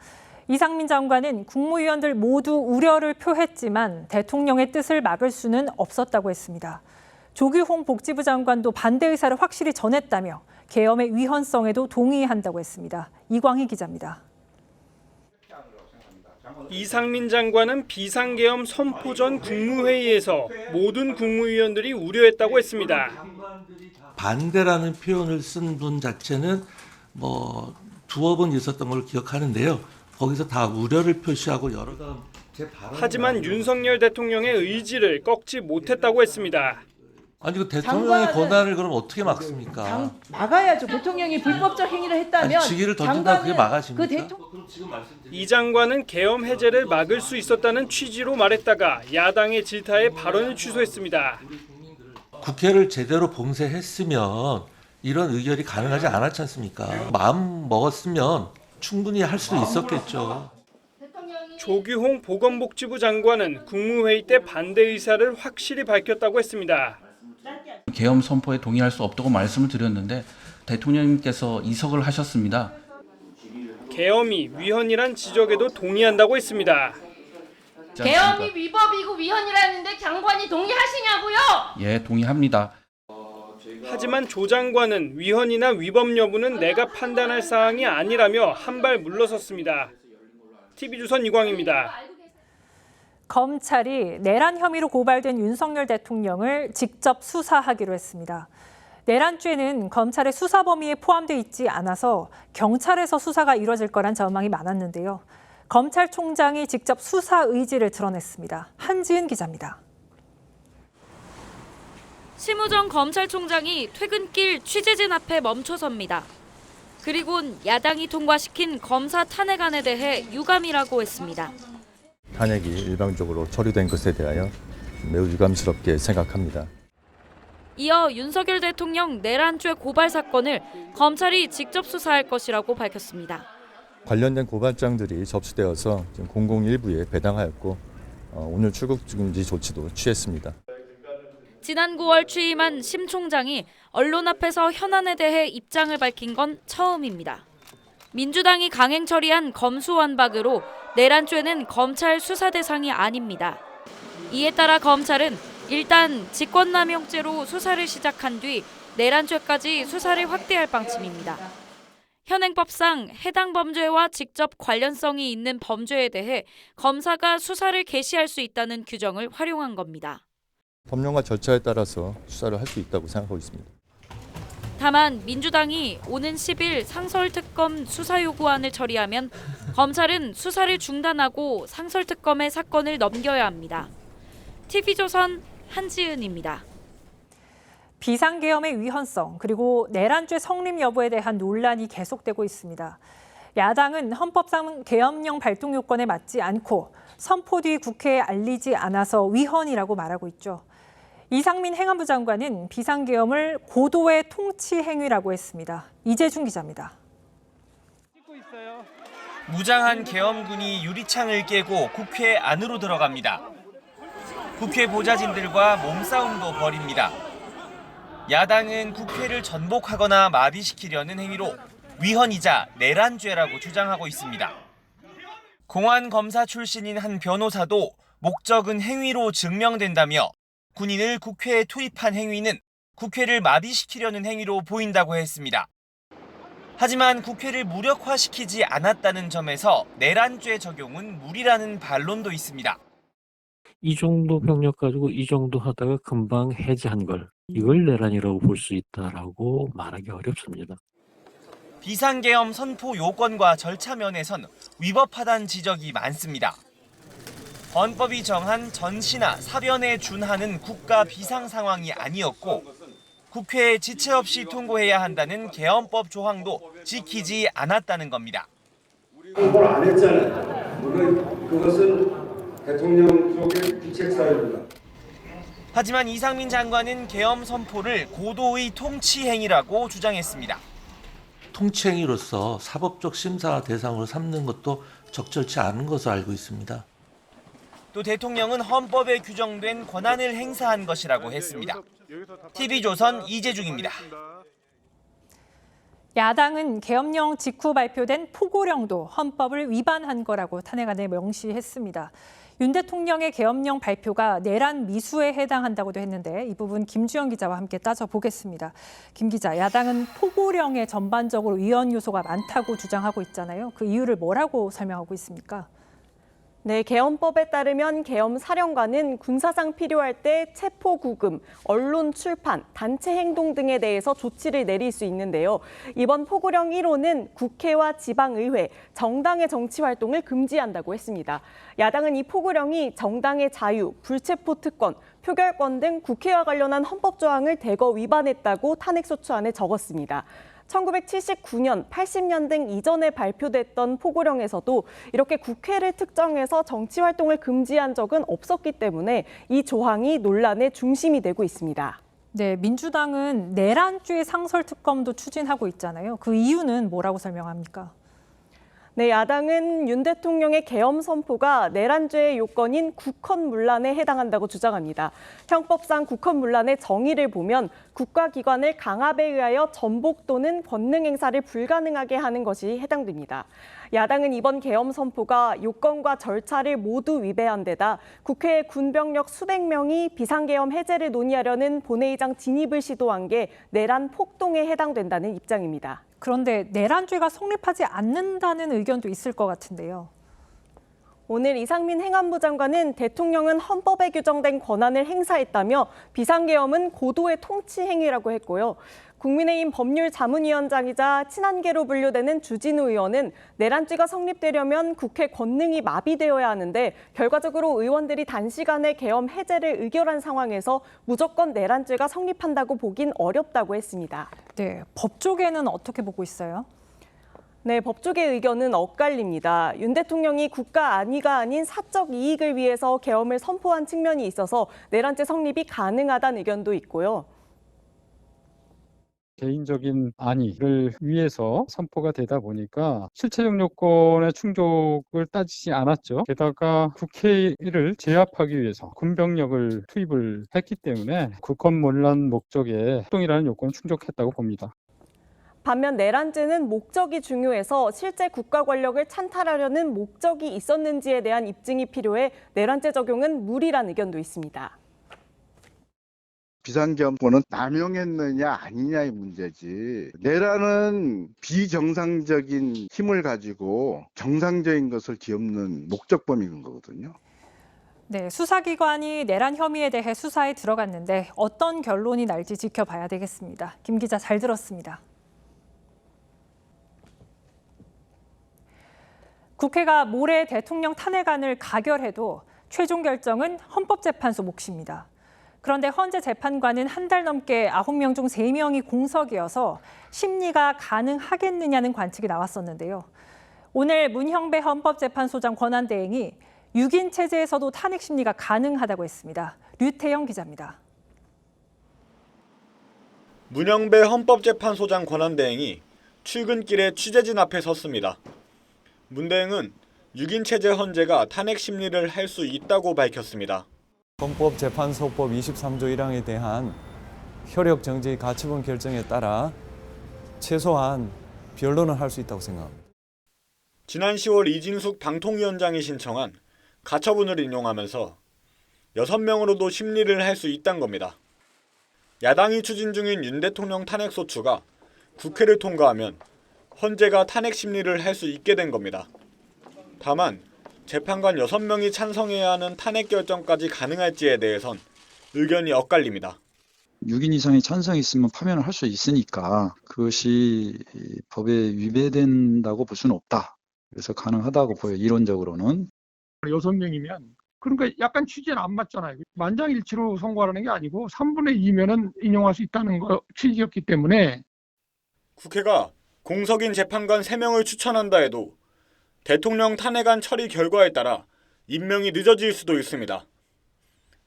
이상민 장관은 국무위원들 모두 우려를 표했지만 대통령의 뜻을 막을 수는 없었다고 했습니다. 조규홍 복지부 장관도 반대 의사를 확실히 전했다며 계엄의 위헌성에도 동의한다고 했습니다. 이광희 기자입니다. 이상민 장관은 비상계엄 선포 전 국무회의에서 모든 국무위원들이 우려했다고 했습니다. 반대라는 표현을 쓴 분 자체는 두어 번 있었던 걸 기억하는데요. 거기서 다 우려를 표시하고 여러 하지만 윤석열 대통령의 의지를 꺾지 못했다고 했습니다. 아니 그 대통령의 권한을 그럼 어떻게 막습니까? 막아야죠. 대통령이 불법적 행위를 했다면 아니, 직위를 던진다 그게 막아집니까? 이 장관은 계엄 해제를 막을 수 있었다는 취지로 말했다가 야당의 질타에 발언을 취소했습니다. 국회를 제대로 봉쇄했으면 이런 의결이 가능하지 않았지 않습니까? 마음 먹었으면 충분히 할 수 있었겠죠. 조규홍 보건복지부 장관은 국무회의 때 반대 의사를 확실히 밝혔다고 했습니다. 계엄 선포에 동의할 수 없다고 말씀을 드렸는데 대통령님께서 이석을 하셨습니다. 계엄이 위헌이란 지적에도 동의한다고 했습니다. 계엄이 위법이고 위헌이라는데 장관이 동의하시냐고요? 예, 동의합니다. 하지만 조 장관은 위헌이나 위법 여부는 내가 판단할 사항이 아니라며 한 발 물러섰습니다. TV조선 이광입니다. 검찰이 내란 혐의로 고발된 윤석열 대통령을 직접 수사하기로 했습니다. 내란죄는 검찰의 수사 범위에 포함돼 있지 않아서 경찰에서 수사가 이뤄질 거란 전망이 많았는데요. 검찰총장이 직접 수사 의지를 드러냈습니다. 한지은 기자입니다. 심우정 검찰총장이 퇴근길 취재진 앞에 멈춰섭니다. 그리곤 야당이 통과시킨 검사 탄핵안에 대해 유감이라고 했습니다. 탄핵이 일방적으로 처리된 것에 대하여 매우 유감스럽게 생각합니다. 이어 윤석열 대통령 내란죄 고발 사건을 검찰이 직접 수사할 것이라고 밝혔습니다. 관련된 고발장들이 접수되어서 001부에 배당하였고 오늘 출국 금지 조치도 취했습니다. 지난 9월 취임한 심 총장이 언론 앞에서 현안에 대해 입장을 밝힌 건 처음입니다. 민주당이 강행 처리한 검수완박으로 내란죄는 검찰 수사 대상이 아닙니다. 이에 따라 검찰은 일단 직권남용죄로 수사를 시작한 뒤 내란죄까지 수사를 확대할 방침입니다. 현행법상 해당 범죄와 직접 관련성이 있는 범죄에 대해 검사가 수사를 개시할 수 있다는 규정을 활용한 겁니다. 법령과 절차에 따라서 수사를 할 수 있다고 생각하고 있습니다. 다만 민주당이 오는 10일 상설특검 수사 요구안을 처리하면 검찰은 수사를 중단하고 상설특검의 사건을 넘겨야 합니다. TV조선 한지은입니다. 비상계엄의 위헌성 그리고 내란죄 성립 여부에 대한 논란이 계속되고 있습니다. 야당은 헌법상 계엄령 발동 요건에 맞지 않고 선포 뒤 국회에 알리지 않아서 위헌이라고 말하고 있죠. 이상민 행안부 장관은 비상계엄을 고도의 통치 행위라고 했습니다. 이재준 기자입니다. 무장한 계엄군이 유리창을 깨고 국회 안으로 들어갑니다. 국회 보좌진들과 몸싸움도 벌입니다. 야당은 국회를 전복하거나 마비시키려는 행위로 위헌이자 내란죄라고 주장하고 있습니다. 공안 검사 출신인 한 변호사도 목적은 행위로 증명된다며 군인을 국회에 투입한 행위는 국회를 마비시키려는 행위로 보인다고 했습니다. 하지만 국회를 무력화시키지 않았다는 점에서 내란죄 적용은 무리라는 반론도 있습니다. 이 정도 병력 가지고 이 정도 하다가 금방 해제한 걸 이걸 내란이라고 볼 수 있다라고 말하기 어렵습니다. 비상계엄 선포 요건과 절차 면에선 위법하다는 지적이 많습니다. 헌법이 정한 전시나 사변에 준하는 국가 비상 상황이 아니었고 국회에 지체 없이 통고해야 한다는 계엄법 조항도 지키지 않았다는 겁니다. 통보를 안 했잖아요. 그것은 대통령 쪽의 부책 사유입니다. 하지만 이상민 장관은 계엄 선포를 고도의 통치 행위라고 주장했습니다. 통치 행위로서 사법적 심사 대상으로 삼는 것도 적절치 않은 것으로 알고 있습니다. 또 대통령은 헌법에 규정된 권한을 행사한 것이라고 했습니다. TV조선 이재중입니다. 야당은 계엄령 직후 발표된 포고령도 헌법을 위반한 거라고 탄핵안에 명시했습니다. 윤 대통령의 계엄령 발표가 내란 미수에 해당한다고도 했는데 이 부분 김주영 기자와 함께 따져보겠습니다. 김 기자, 야당은 포고령에 전반적으로 위헌 요소가 많다고 주장하고 있잖아요. 그 이유를 뭐라고 설명하고 있습니까? 네, 계엄법에 따르면 계엄 사령관은 군사상 필요할 때 체포 구금, 언론 출판, 단체 행동 등에 대해서 조치를 내릴 수 있는데요. 이번 포고령 1호는 국회와 지방의회, 정당의 정치 활동을 금지한다고 했습니다. 야당은 이 포고령이 정당의 자유, 불체포 특권, 표결권 등 국회와 관련한 헌법 조항을 대거 위반했다고 탄핵소추안에 적었습니다. 1979년, 80년 등 이전에 발표됐던 포고령에서도 이렇게 국회를 특정해서 정치 활동을 금지한 적은 없었기 때문에 이 조항이 논란의 중심이 되고 있습니다. 네, 민주당은 내란죄 상설특검도 추진하고 있잖아요. 그 이유는 뭐라고 설명합니까? 네, 야당은 윤 대통령의 계엄 선포가 내란죄의 요건인 국헌문란에 해당한다고 주장합니다. 형법상 국헌문란의 정의를 보면 국가기관을 강압에 의하여 전복 또는 권능 행사를 불가능하게 하는 것이 해당됩니다. 야당은 이번 계엄 선포가 요건과 절차를 모두 위배한 데다 국회의 군병력 수백 명이 비상계엄 해제를 논의하려는 본회의장 진입을 시도한 게 내란 폭동에 해당된다는 입장입니다. 그런데 내란죄가 성립하지 않는다는 의견도 있을 것 같은데요. 오늘 이상민 행안부 장관은 대통령은 헌법에 규정된 권한을 행사했다며 비상계엄은 고도의 통치 행위라고 했고요. 국민의힘 법률자문위원장이자 친한계로 분류되는 주진우 의원은 내란죄가 성립되려면 국회 권능이 마비되어야 하는데 결과적으로 의원들이 단시간에 계엄 해제를 의결한 상황에서 무조건 내란죄가 성립한다고 보긴 어렵다고 했습니다. 네, 법 쪽에는 어떻게 보고 있어요? 네, 법조계 의견은 엇갈립니다. 윤 대통령이 국가 안위가 아닌 사적 이익을 위해서 계엄을 선포한 측면이 있어서 내란죄 성립이 가능하다는 의견도 있고요. 개인적인 안위를 위해서 선포가 되다 보니까 실체적 요건의 충족을 따지지 않았죠. 게다가 국회를 제압하기 위해서 군병력을 투입을 했기 때문에 국헌문란 목적에 합동이라는 요건을 충족했다고 봅니다. 반면 내란죄는 목적이 중요해서 실제 국가 권력을 찬탈하려는 목적이 있었는지에 대한 입증이 필요해 내란죄 적용은 무리란 의견도 있습니다. 비상계엄권은 남용했느냐 아니냐의 문제지. 내란은 비정상적인 힘을 가지고 정상적인 것을 뒤엎는 목적범인 거거든요. 네, 수사기관이 내란 혐의에 대해 수사에 들어갔는데 어떤 결론이 날지 지켜봐야 되겠습니다. 김 기자 잘 들었습니다. 국회가 모레 대통령 탄핵안을 가결해도 최종 결정은 헌법재판소 몫입니다. 그런데 헌재 재판관은 한 달 넘게 9명 중 3명이 공석이어서 심리가 가능하겠느냐는 관측이 나왔었는데요. 오늘 문형배 헌법재판소장 권한대행이 6인 체제에서도 탄핵 심리가 가능하다고 했습니다. 류태영 기자입니다. 문형배 헌법재판소장 권한대행이 출근길에 취재진 앞에 섰습니다. 문 대행은 6인 체제 헌재가 탄핵 심리를 할 수 있다고 밝혔습니다. 헌법재판소법 23조 1항에 대한 효력 정지 가처분 결정에 따라 최소한 변론을 할 수 있다고 생각합니다. 지난 10월 이진숙 방통위원장이 신청한 가처분을 인용하면서 6명으로도 심리를 할 수 있다는 겁니다. 야당이 추진 중인 윤 대통령 탄핵소추가 국회를 통과하면 헌재가 탄핵 심리를 할 수 있게 된 겁니다. 다만 재판관 6명이 찬성해야 하는 탄핵 결정까지 가능할지에 대해선 의견이 엇갈립니다. 6인 이상의 찬성이 있으면 파면을 할 수 있으니까 그것이 법에 위배된다고 볼 수는 없다. 그래서 가능하다고 보여요. 이론적으로는. 6명이면 그러니까 약간 취지는 안 맞잖아요. 만장일치로 선고하라는 게 아니고 3분의 2면은 인용할 수 있다는 거 취지였기 때문에 국회가 공석인 재판관 3명을 추천한다 해도 대통령 탄핵안 처리 결과에 따라 임명이 늦어질 수도 있습니다.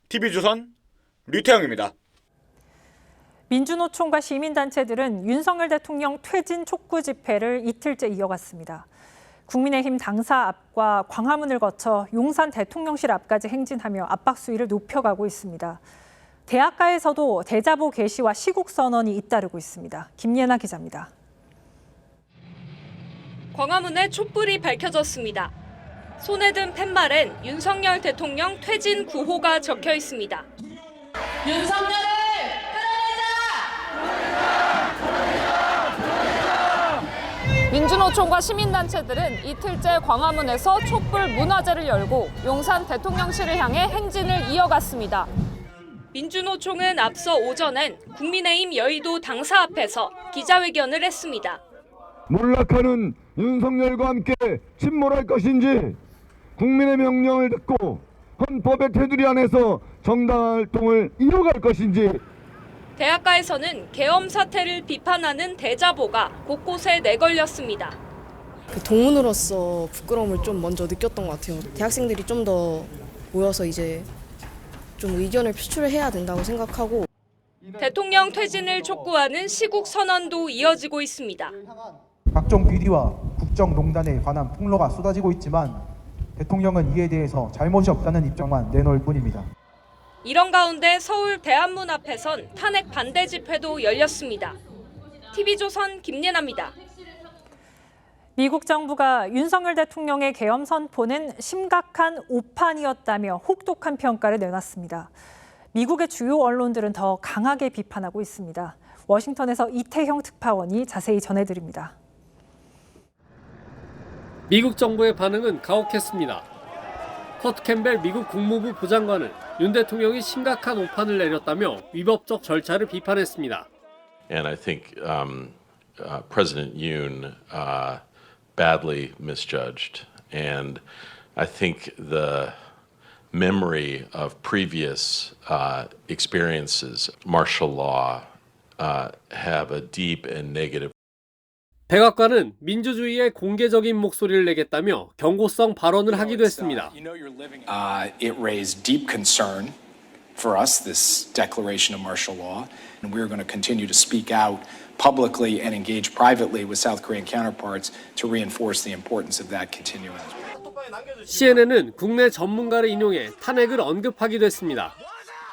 TV조선 류태영입니다. 민주노총과 시민단체들은 윤석열 대통령 퇴진 촉구 집회를 이틀째 이어갔습니다. 국민의힘 당사 앞과 광화문을 거쳐 용산 대통령실 앞까지 행진하며 압박 수위를 높여가고 있습니다. 대학가에서도 대자보 게시와 시국 선언이 잇따르고 있습니다. 김예나 기자입니다. 광화문에 촛불이 밝혀졌습니다. 손에 든 팻말엔 윤석열 대통령 퇴진 구호가 적혀 있습니다. 윤석열을 민주노총과 시민단체들은 이틀째 광화문에서 촛불 문화제를 열고 용산 대통령실을 향해 행진을 이어갔습니다. 민주노총은 앞서 오전엔 국민의힘 여의도 당사 앞에서 기자회견을 했습니다. 몰락하는 윤석열과 함께 침몰할 것인지 국민의 명령을 듣고 헌법의 테두리 안에서 정당 활동을 이어갈 것인지 대학가에서는 계엄 사태를 비판하는 대자보가 곳곳에 내걸렸습니다. 동문으로서 부끄러움을 좀 먼저 느꼈던 것 같아요. 대학생들이 좀 더 모여서 이제 좀 의견을 표출을 해야 된다고 생각하고 대통령 퇴진을 촉구하는 시국 선언도 이어지고 있습니다. 각종 비리와 국정농단에 관한 폭로가 쏟아지고 있지만 대통령은 이에 대해서 잘못이 없다는 입장만 내놓을 뿐입니다. 이런 가운데 서울 대한문 앞에선 탄핵 반대 집회도 열렸습니다. TV조선 김예나입니다. 미국 정부가 윤석열 대통령의 계엄 선포는 심각한 오판이었다며 혹독한 평가를 내놨습니다. 미국의 주요 언론들은 더 강하게 비판하고 있습니다. 워싱턴에서 이태형 특파원이 자세히 전해드립니다. 미국 정부의 반응은 가혹했습니다. 커트 캠벨 미국 국무부 부장관은 윤 대통령이 심각한 오판을 내렸다며 위법적 절차를 비판했습니다. And I think President Yoon badly misjudged, and I think the memory of previous experiences, martial law, have a deep and negative. 백악관은 민주주의의 공개적인 목소리를 내겠다며 경고성 발언을 하기도 했습니다. It raised deep concern for us, this declaration of martial law, and we're going to continue to speak out publicly and engage privately with South Korean counterparts to reinforce the importance of that continuing. CNN은 국내 전문가를 인용해 탄핵을 언급하기도 했습니다.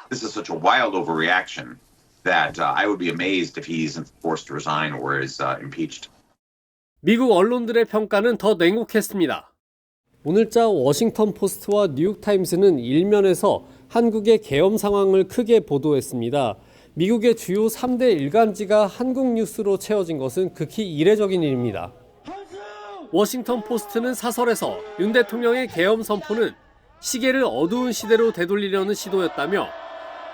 This is such a wild overreaction that I would be amazed if he's forced to resign or is impeached. 미국 언론들의 평가는 더 냉혹했습니다. 오늘자 워싱턴 포스트와 뉴욕타임스는 일면에서 한국의 계엄 상황을 크게 보도했습니다. 미국의 주요 3대 일간지가 한국 뉴스로 채워진 것은 극히 이례적인 일입니다. 워싱턴 포스트는 사설에서 윤 대통령의 계엄 선포는 시계를 어두운 시대로 되돌리려는 시도였다며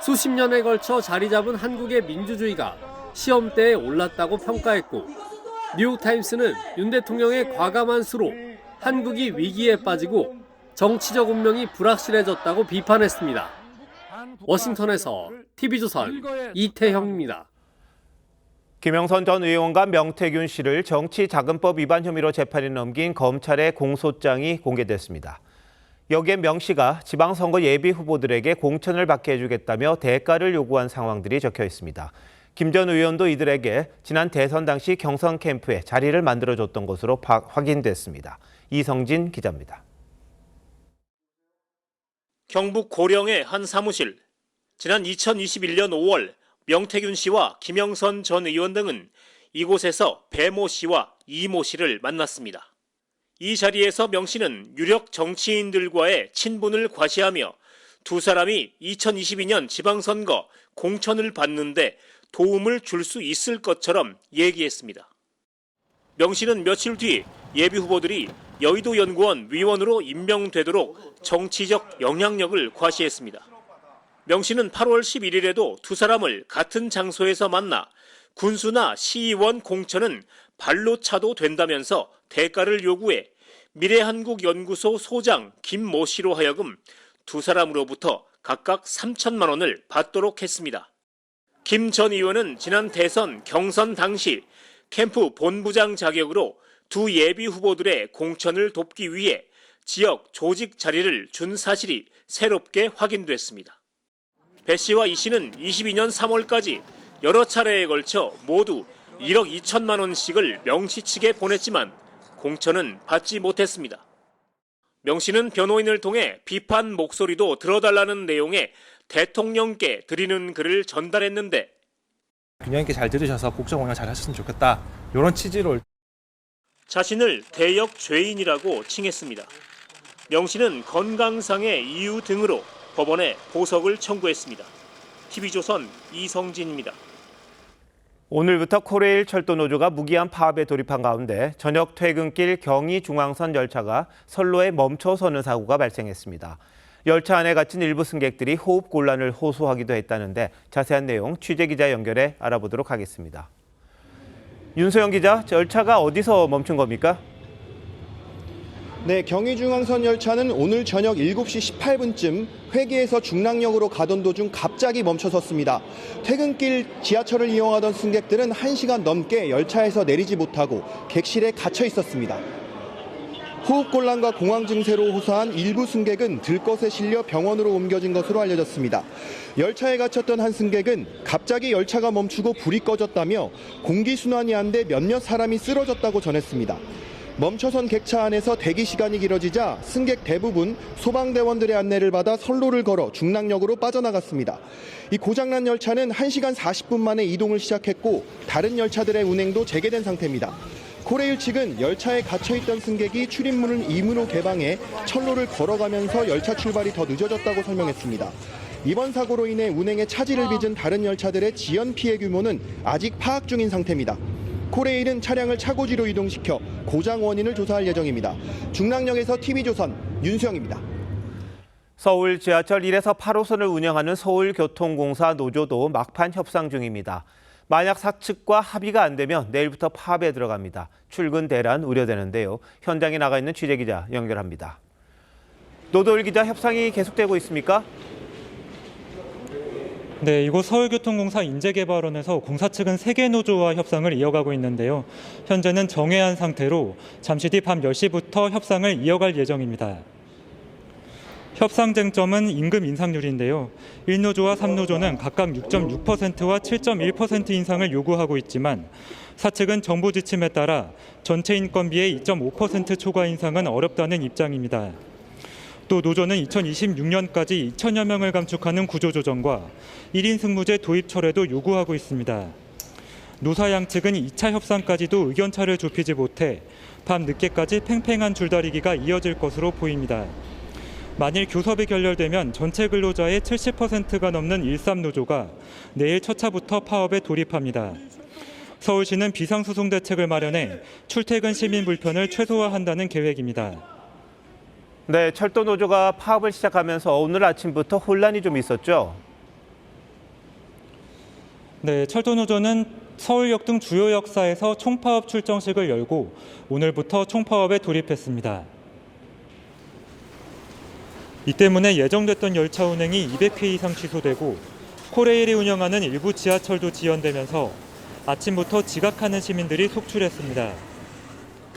수십 년에 걸쳐 자리 잡은 한국의 민주주의가 시험대에 올랐다고 평가했고, 뉴욕타임스는 윤 대통령의 과감한 수로 한국이 위기에 빠지고 정치적 운명이 불확실해졌다고 비판했습니다. 워싱턴에서 TV조선 이태형입니다. 김영선 전 의원과 명태균 씨를 정치자금법 위반 혐의로 재판에 넘긴 검찰의 공소장이 공개됐습니다. 여기에 명 씨가 지방선거 예비 후보들에게 공천을 받게 해주겠다며 대가를 요구한 상황들이 적혀 있습니다. 김 전 의원도 이들에게 지난 대선 당시 경선 캠프에 자리를 만들어줬던 것으로 확인됐습니다. 이성진 기자입니다. 경북 고령의 한 사무실. 지난 2021년 5월 명태균 씨와 김영선 전 의원 등은 이곳에서 배모 씨와 이모 씨를 만났습니다. 이 자리에서 명 씨는 유력 정치인들과의 친분을 과시하며 두 사람이 2022년 지방선거 공천을 받는데 도움을 줄 수 있을 것처럼 얘기했습니다. 명 씨는 며칠 뒤 예비 후보들이 여의도연구원 위원으로 임명되도록 정치적 영향력을 과시했습니다. 명 씨는 8월 11일에도 두 사람을 같은 장소에서 만나 군수나 시의원 공천은 발로 차도 된다면서 대가를 요구해 미래한국연구소 소장 김모 씨로 하여금 두 사람으로부터 각각 3천만 원을 받도록 했습니다. 김 전 의원은 지난 대선 경선 당시 캠프 본부장 자격으로 두 예비 후보들의 공천을 돕기 위해 지역 조직 자리를 준 사실이 새롭게 확인됐습니다. 배 씨와 이 씨는 22년 3월까지 여러 차례에 걸쳐 모두 1억 2천만 원씩을 명 씨 측에 보냈지만 공천은 받지 못했습니다. 명 씨는 변호인을 통해 비판 목소리도 들어달라는 내용의 대통령께 드리는 글을 전달했는데 균형 있게 잘 들으셔서 국정 운영 잘 하셨으면 좋겠다. 이런 취지로 자신을 대역 죄인이라고 칭했습니다. 명 씨는 건강상의 이유 등으로 법원에 보석을 청구했습니다. TV조선 이성진입니다. 오늘부터 코레일 철도노조가 무기한 파업에 돌입한 가운데 저녁 퇴근길 경의중앙선 열차가 선로에 멈춰서는 사고가 발생했습니다. 열차 안에 갇힌 일부 승객들이 호흡 곤란을 호소하기도 했다는데 자세한 내용 취재기자 연결해 알아보도록 하겠습니다. 윤소영 기자, 열차가 어디서 멈춘 겁니까? 네, 경의중앙선 열차는 오늘 저녁 7시 18분쯤 회계에서 중랑역으로 가던 도중 갑자기 멈춰섰습니다. 퇴근길 지하철을 이용하던 승객들은 1시간 넘게 열차에서 내리지 못하고 객실에 갇혀 있었습니다. 호흡곤란과 공황 증세로 호소한 일부 승객은 들것에 실려 병원으로 옮겨진 것으로 알려졌습니다. 열차에 갇혔던 한 승객은 갑자기 열차가 멈추고 불이 꺼졌다며 공기순환이 안 돼 몇몇 사람이 쓰러졌다고 전했습니다. 멈춰선 객차 안에서 대기 시간이 길어지자 승객 대부분 소방대원들의 안내를 받아 선로를 걸어 중랑역으로 빠져나갔습니다. 이 고장난 열차는 1시간 40분 만에 이동을 시작했고 다른 열차들의 운행도 재개된 상태입니다. 코레일 측은 열차에 갇혀있던 승객이 출입문을 2무로 개방해 철로를 걸어가면서 열차 출발이 더 늦어졌다고 설명했습니다. 이번 사고로 인해 운행에 차질을 빚은 다른 열차들의 지연 피해 규모는 아직 파악 중인 상태입니다. 코레일은 차량을 차고지로 이동시켜 고장 원인을 조사할 예정입니다. 중랑역에서 TV조선 윤수영입니다. 서울 지하철 1에서 8호선을 운영하는 서울교통공사 노조도 막판 협상 중입니다. 만약 사측과 합의가 안 되면 내일부터 파업에 들어갑니다. 출근 대란 우려되는데요. 현장에 나가 있는 취재기자 연결합니다. 노도일 기자, 협상이 계속되고 있습니까? 네, 이곳 서울교통공사 인재개발원에서 공사 측은 3개 노조와 협상을 이어가고 있는데요. 현재는 정회한 상태로 잠시 뒤 밤 10시부터 협상을 이어갈 예정입니다. 협상 쟁점은 임금 인상률인데요. 1노조와 3노조는 각각 6.6%와 7.1% 인상을 요구하고 있지만 사측은 정부 지침에 따라 전체 인건비의 2.5% 초과 인상은 어렵다는 입장입니다. 또 노조는 2026년까지 2천여 명을 감축하는 구조조정과 1인 승무제 도입 철회도 요구하고 있습니다. 노사 양측은 2차 협상까지도 의견차를 좁히지 못해 밤 늦게까지 팽팽한 줄다리기가 이어질 것으로 보입니다. 만일 교섭이 결렬되면 전체 근로자의 70%가 넘는 13노조가 내일 첫 차부터 파업에 돌입합니다. 서울시는 비상소송 대책을 마련해 출퇴근 시민 불편을 최소화한다는 계획입니다. 네, 철도 노조가 파업을 시작하면서 오늘 아침부터 혼란이 좀 있었죠. 네, 철도 노조는 서울역 등 주요 역사에서 총파업 출정식을 열고 오늘부터 총파업에 돌입했습니다. 이 때문에 예정됐던 열차 운행이 200회 이상 취소되고 코레일이 운영하는 일부 지하철도 지연되면서 아침부터 지각하는 시민들이 속출했습니다.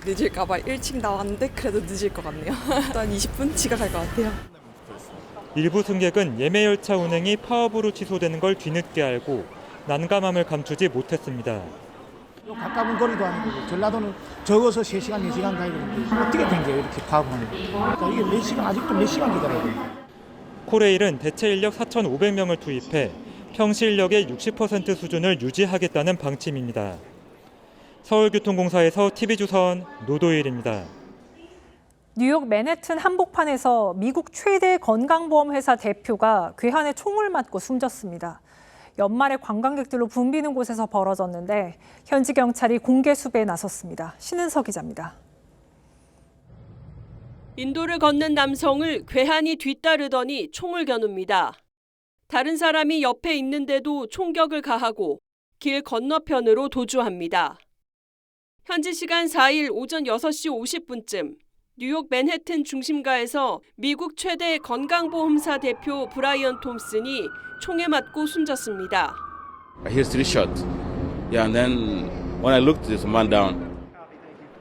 늦을까 봐 일찍 나왔는데 그래도 늦을 것 같네요. 한 20분 지각할 것 같아요. 일부 승객은 예매 열차 운행이 파업으로 취소되는 걸 뒤늦게 알고 난감함을 감추지 못했습니다. 가까운 거리도 아니고 전라도는 적어서 3시간, 4시간 가야 되는데 어떻게 된 거예요? 이렇게 파업하는 거. 그러니까 이게 몇 시간, 아직도 몇 시간 기다려야 돼요. 코레일은 대체 인력 4,500명을 투입해 평시 인력의 60% 수준을 유지하겠다는 방침입니다. 서울교통공사에서 TV조선 노도일입니다. 뉴욕 맨해튼 한복판에서 미국 최대 건강보험회사 대표가 괴한에 총을 맞고 숨졌습니다. 연말에 관광객들로 붐비는 곳에서 벌어졌는데 현지 경찰이 공개 수배에 나섰습니다. 신은서 기자입니다. 인도를 걷는 남성을 괴한이 뒤따르더니 총을 겨눕니다. 다른 사람이 옆에 있는데도 총격을 가하고 길 건너편으로 도주합니다. 현지 시간 4일 오전 6시 50분쯤 뉴욕 맨해튼 중심가에서 미국 최대 건강보험사 대표 브라이언 톰슨이 총에 맞고 숨졌습니다. I hear 3 shots. Yeah, and then when I looked, there's a man down.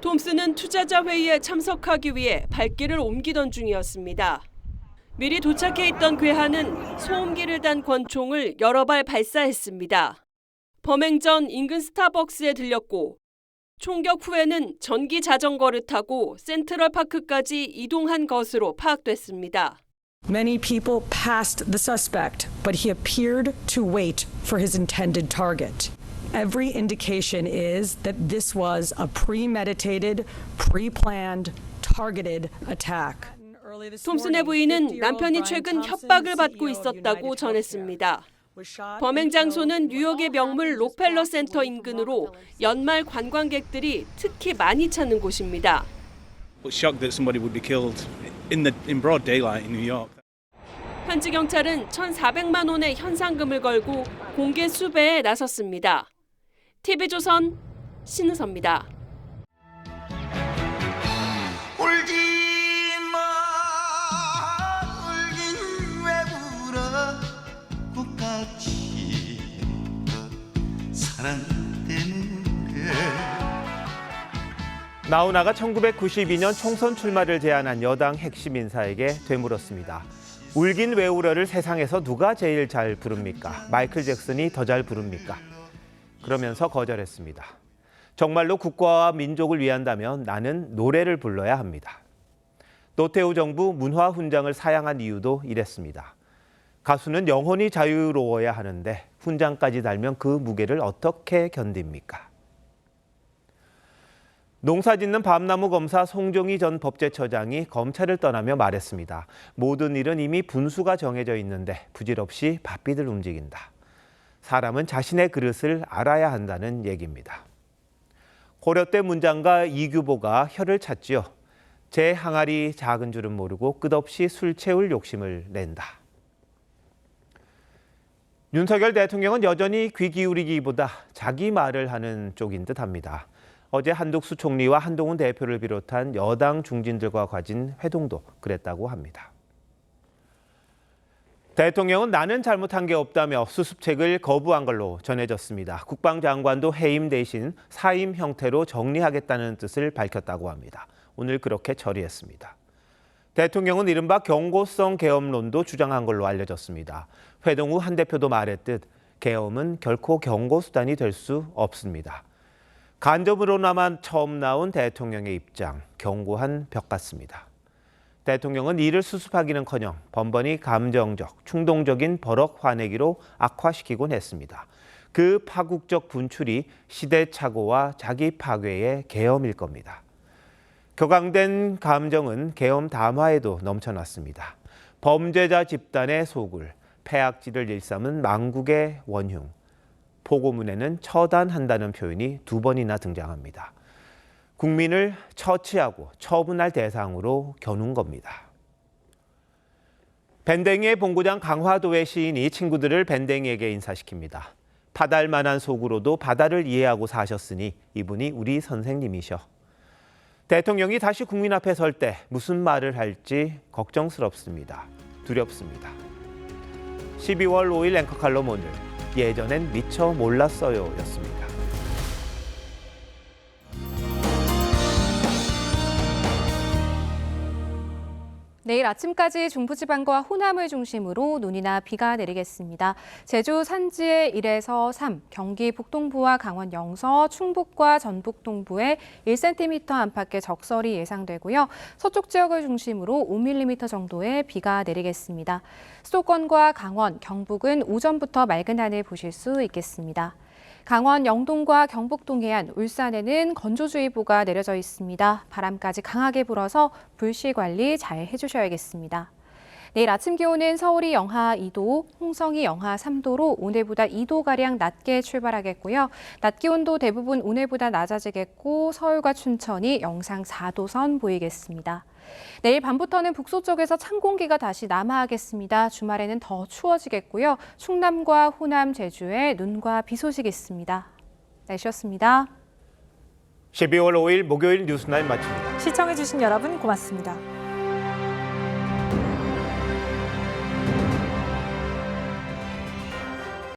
톰슨은 투자자 회의에 참석하기 위해 발길을 옮기던 중이었습니다. 미리 도착해 있던 괴한은 소음기를 단 권총을 여러 발 발사했습니다. 범행 전 인근 스타벅스에 들렸고 총격 후에는 전기 자전거를 타고 센트럴파크까지 이동한 것으로 파악됐습니다. Many people passed the suspect, but he appeared to wait for his intended target. Every indication is that this was a premeditated, pre-planned, targeted attack. 톰슨의 부인은 남편이 최근 협박을 받고 있었다고 전했습니다. 범행 장소는 뉴욕의 명물 록펠러 센터 인근으로 연말 관광객들이 특히 많이 찾는 곳입니다. Shocked that somebody would be killed in broad daylight in New York. 현지 경찰은 1,400만 원의 현상금을 걸고 공개 수배에 나섰습니다. TV조선 신은서입니다. 나훈아가 1992년 총선 출마를 제안한 여당 핵심 인사에게 되물었습니다. 울긴 왜 울어를 세상에서 누가 제일 잘 부릅니까? 마이클 잭슨이 더 잘 부릅니까? 그러면서 거절했습니다. 정말로 국가와 민족을 위한다면 나는 노래를 불러야 합니다. 노태우 정부 문화훈장을 사양한 이유도 이랬습니다. 가수는 영혼이 자유로워야 하는데 훈장까지 달면 그 무게를 어떻게 견딥니까? 농사짓는 밤나무 검사 송종희 전 법제처장이 검찰을 떠나며 말했습니다. 모든 일은 이미 분수가 정해져 있는데 부질없이 바삐들 움직인다. 사람은 자신의 그릇을 알아야 한다는 얘기입니다. 고려때 문장가 이규보가 혀를 찼지요. 제 항아리 작은 줄은 모르고 끝없이 술 채울 욕심을 낸다. 윤석열 대통령은 여전히 귀 기울이기보다 자기 말을 하는 쪽인 듯합니다. 어제 한덕수 총리와 한동훈 대표를 비롯한 여당 중진들과 가진 회동도 그랬다고 합니다. 대통령은 나는 잘못한 게 없다며 수습책을 거부한 걸로 전해졌습니다. 국방장관도 해임 대신 사임 형태로 정리하겠다는 뜻을 밝혔다고 합니다. 오늘 그렇게 처리했습니다. 대통령은 이른바 경고성 계엄론도 주장한 걸로 알려졌습니다. 회동 후 한 대표도 말했듯 계엄은 결코 경고 수단이 될 수 없습니다. 간접으로나마 처음 나온 대통령의 입장, 견고한 벽 같습니다. 대통령은 이를 수습하기는커녕 번번이 감정적, 충동적인 버럭 화내기로 악화시키곤 했습니다. 그 파국적 분출이 시대착오와 자기 파괴의 계엄일 겁니다. 격앙된 감정은 계엄 담화에도 넘쳐났습니다. 범죄자 집단의 소굴, 폐악질을 일삼은 망국의 원흉. 포고문에는 처단한다는 표현이 2번이나 등장합니다. 국민을 처치하고 처분할 대상으로 겨눈 겁니다. 밴댕이의 본고장 강화도의 시인이 친구들을 밴댕이에게 인사시킵니다. 바다할 만한 속으로도 바다를 이해하고 사셨으니 이분이 우리 선생님이셔. 대통령이 다시 국민 앞에 설 때 무슨 말을 할지 걱정스럽습니다. 두렵습니다. 12월 5일 앵커 칼럼 오늘 예전엔 미처 몰랐어요 였습니다. 내일 아침까지 중부지방과 호남을 중심으로 눈이나 비가 내리겠습니다. 제주 산지에 1에서 3, 경기 북동부와 강원 영서, 충북과 전북 동부에 1cm 안팎의 적설이 예상되고요. 서쪽 지역을 중심으로 5mm 정도의 비가 내리겠습니다. 수도권과 강원, 경북은 오전부터 맑은 하늘 보실 수 있겠습니다. 강원 영동과 경북 동해안, 울산에는 건조주의보가 내려져 있습니다. 바람까지 강하게 불어서 불씨 관리 잘 해주셔야겠습니다. 내일 아침 기온은 서울이 영하 2도, 홍성이 영하 3도로 오늘보다 2도가량 낮게 출발하겠고요. 낮 기온도 대부분 오늘보다 낮아지겠고 서울과 춘천이 영상 4도 선 보이겠습니다. 내일 밤부터는 북서쪽에서 찬 공기가 다시 남하하겠습니다. 주말에는 더 추워지겠고요. 충남과 호남, 제주에 눈과 비 소식이 있습니다. 날씨였습니다. 12월 5일 목요일 뉴스나인 마칩니다. 시청해주신 여러분 고맙습니다.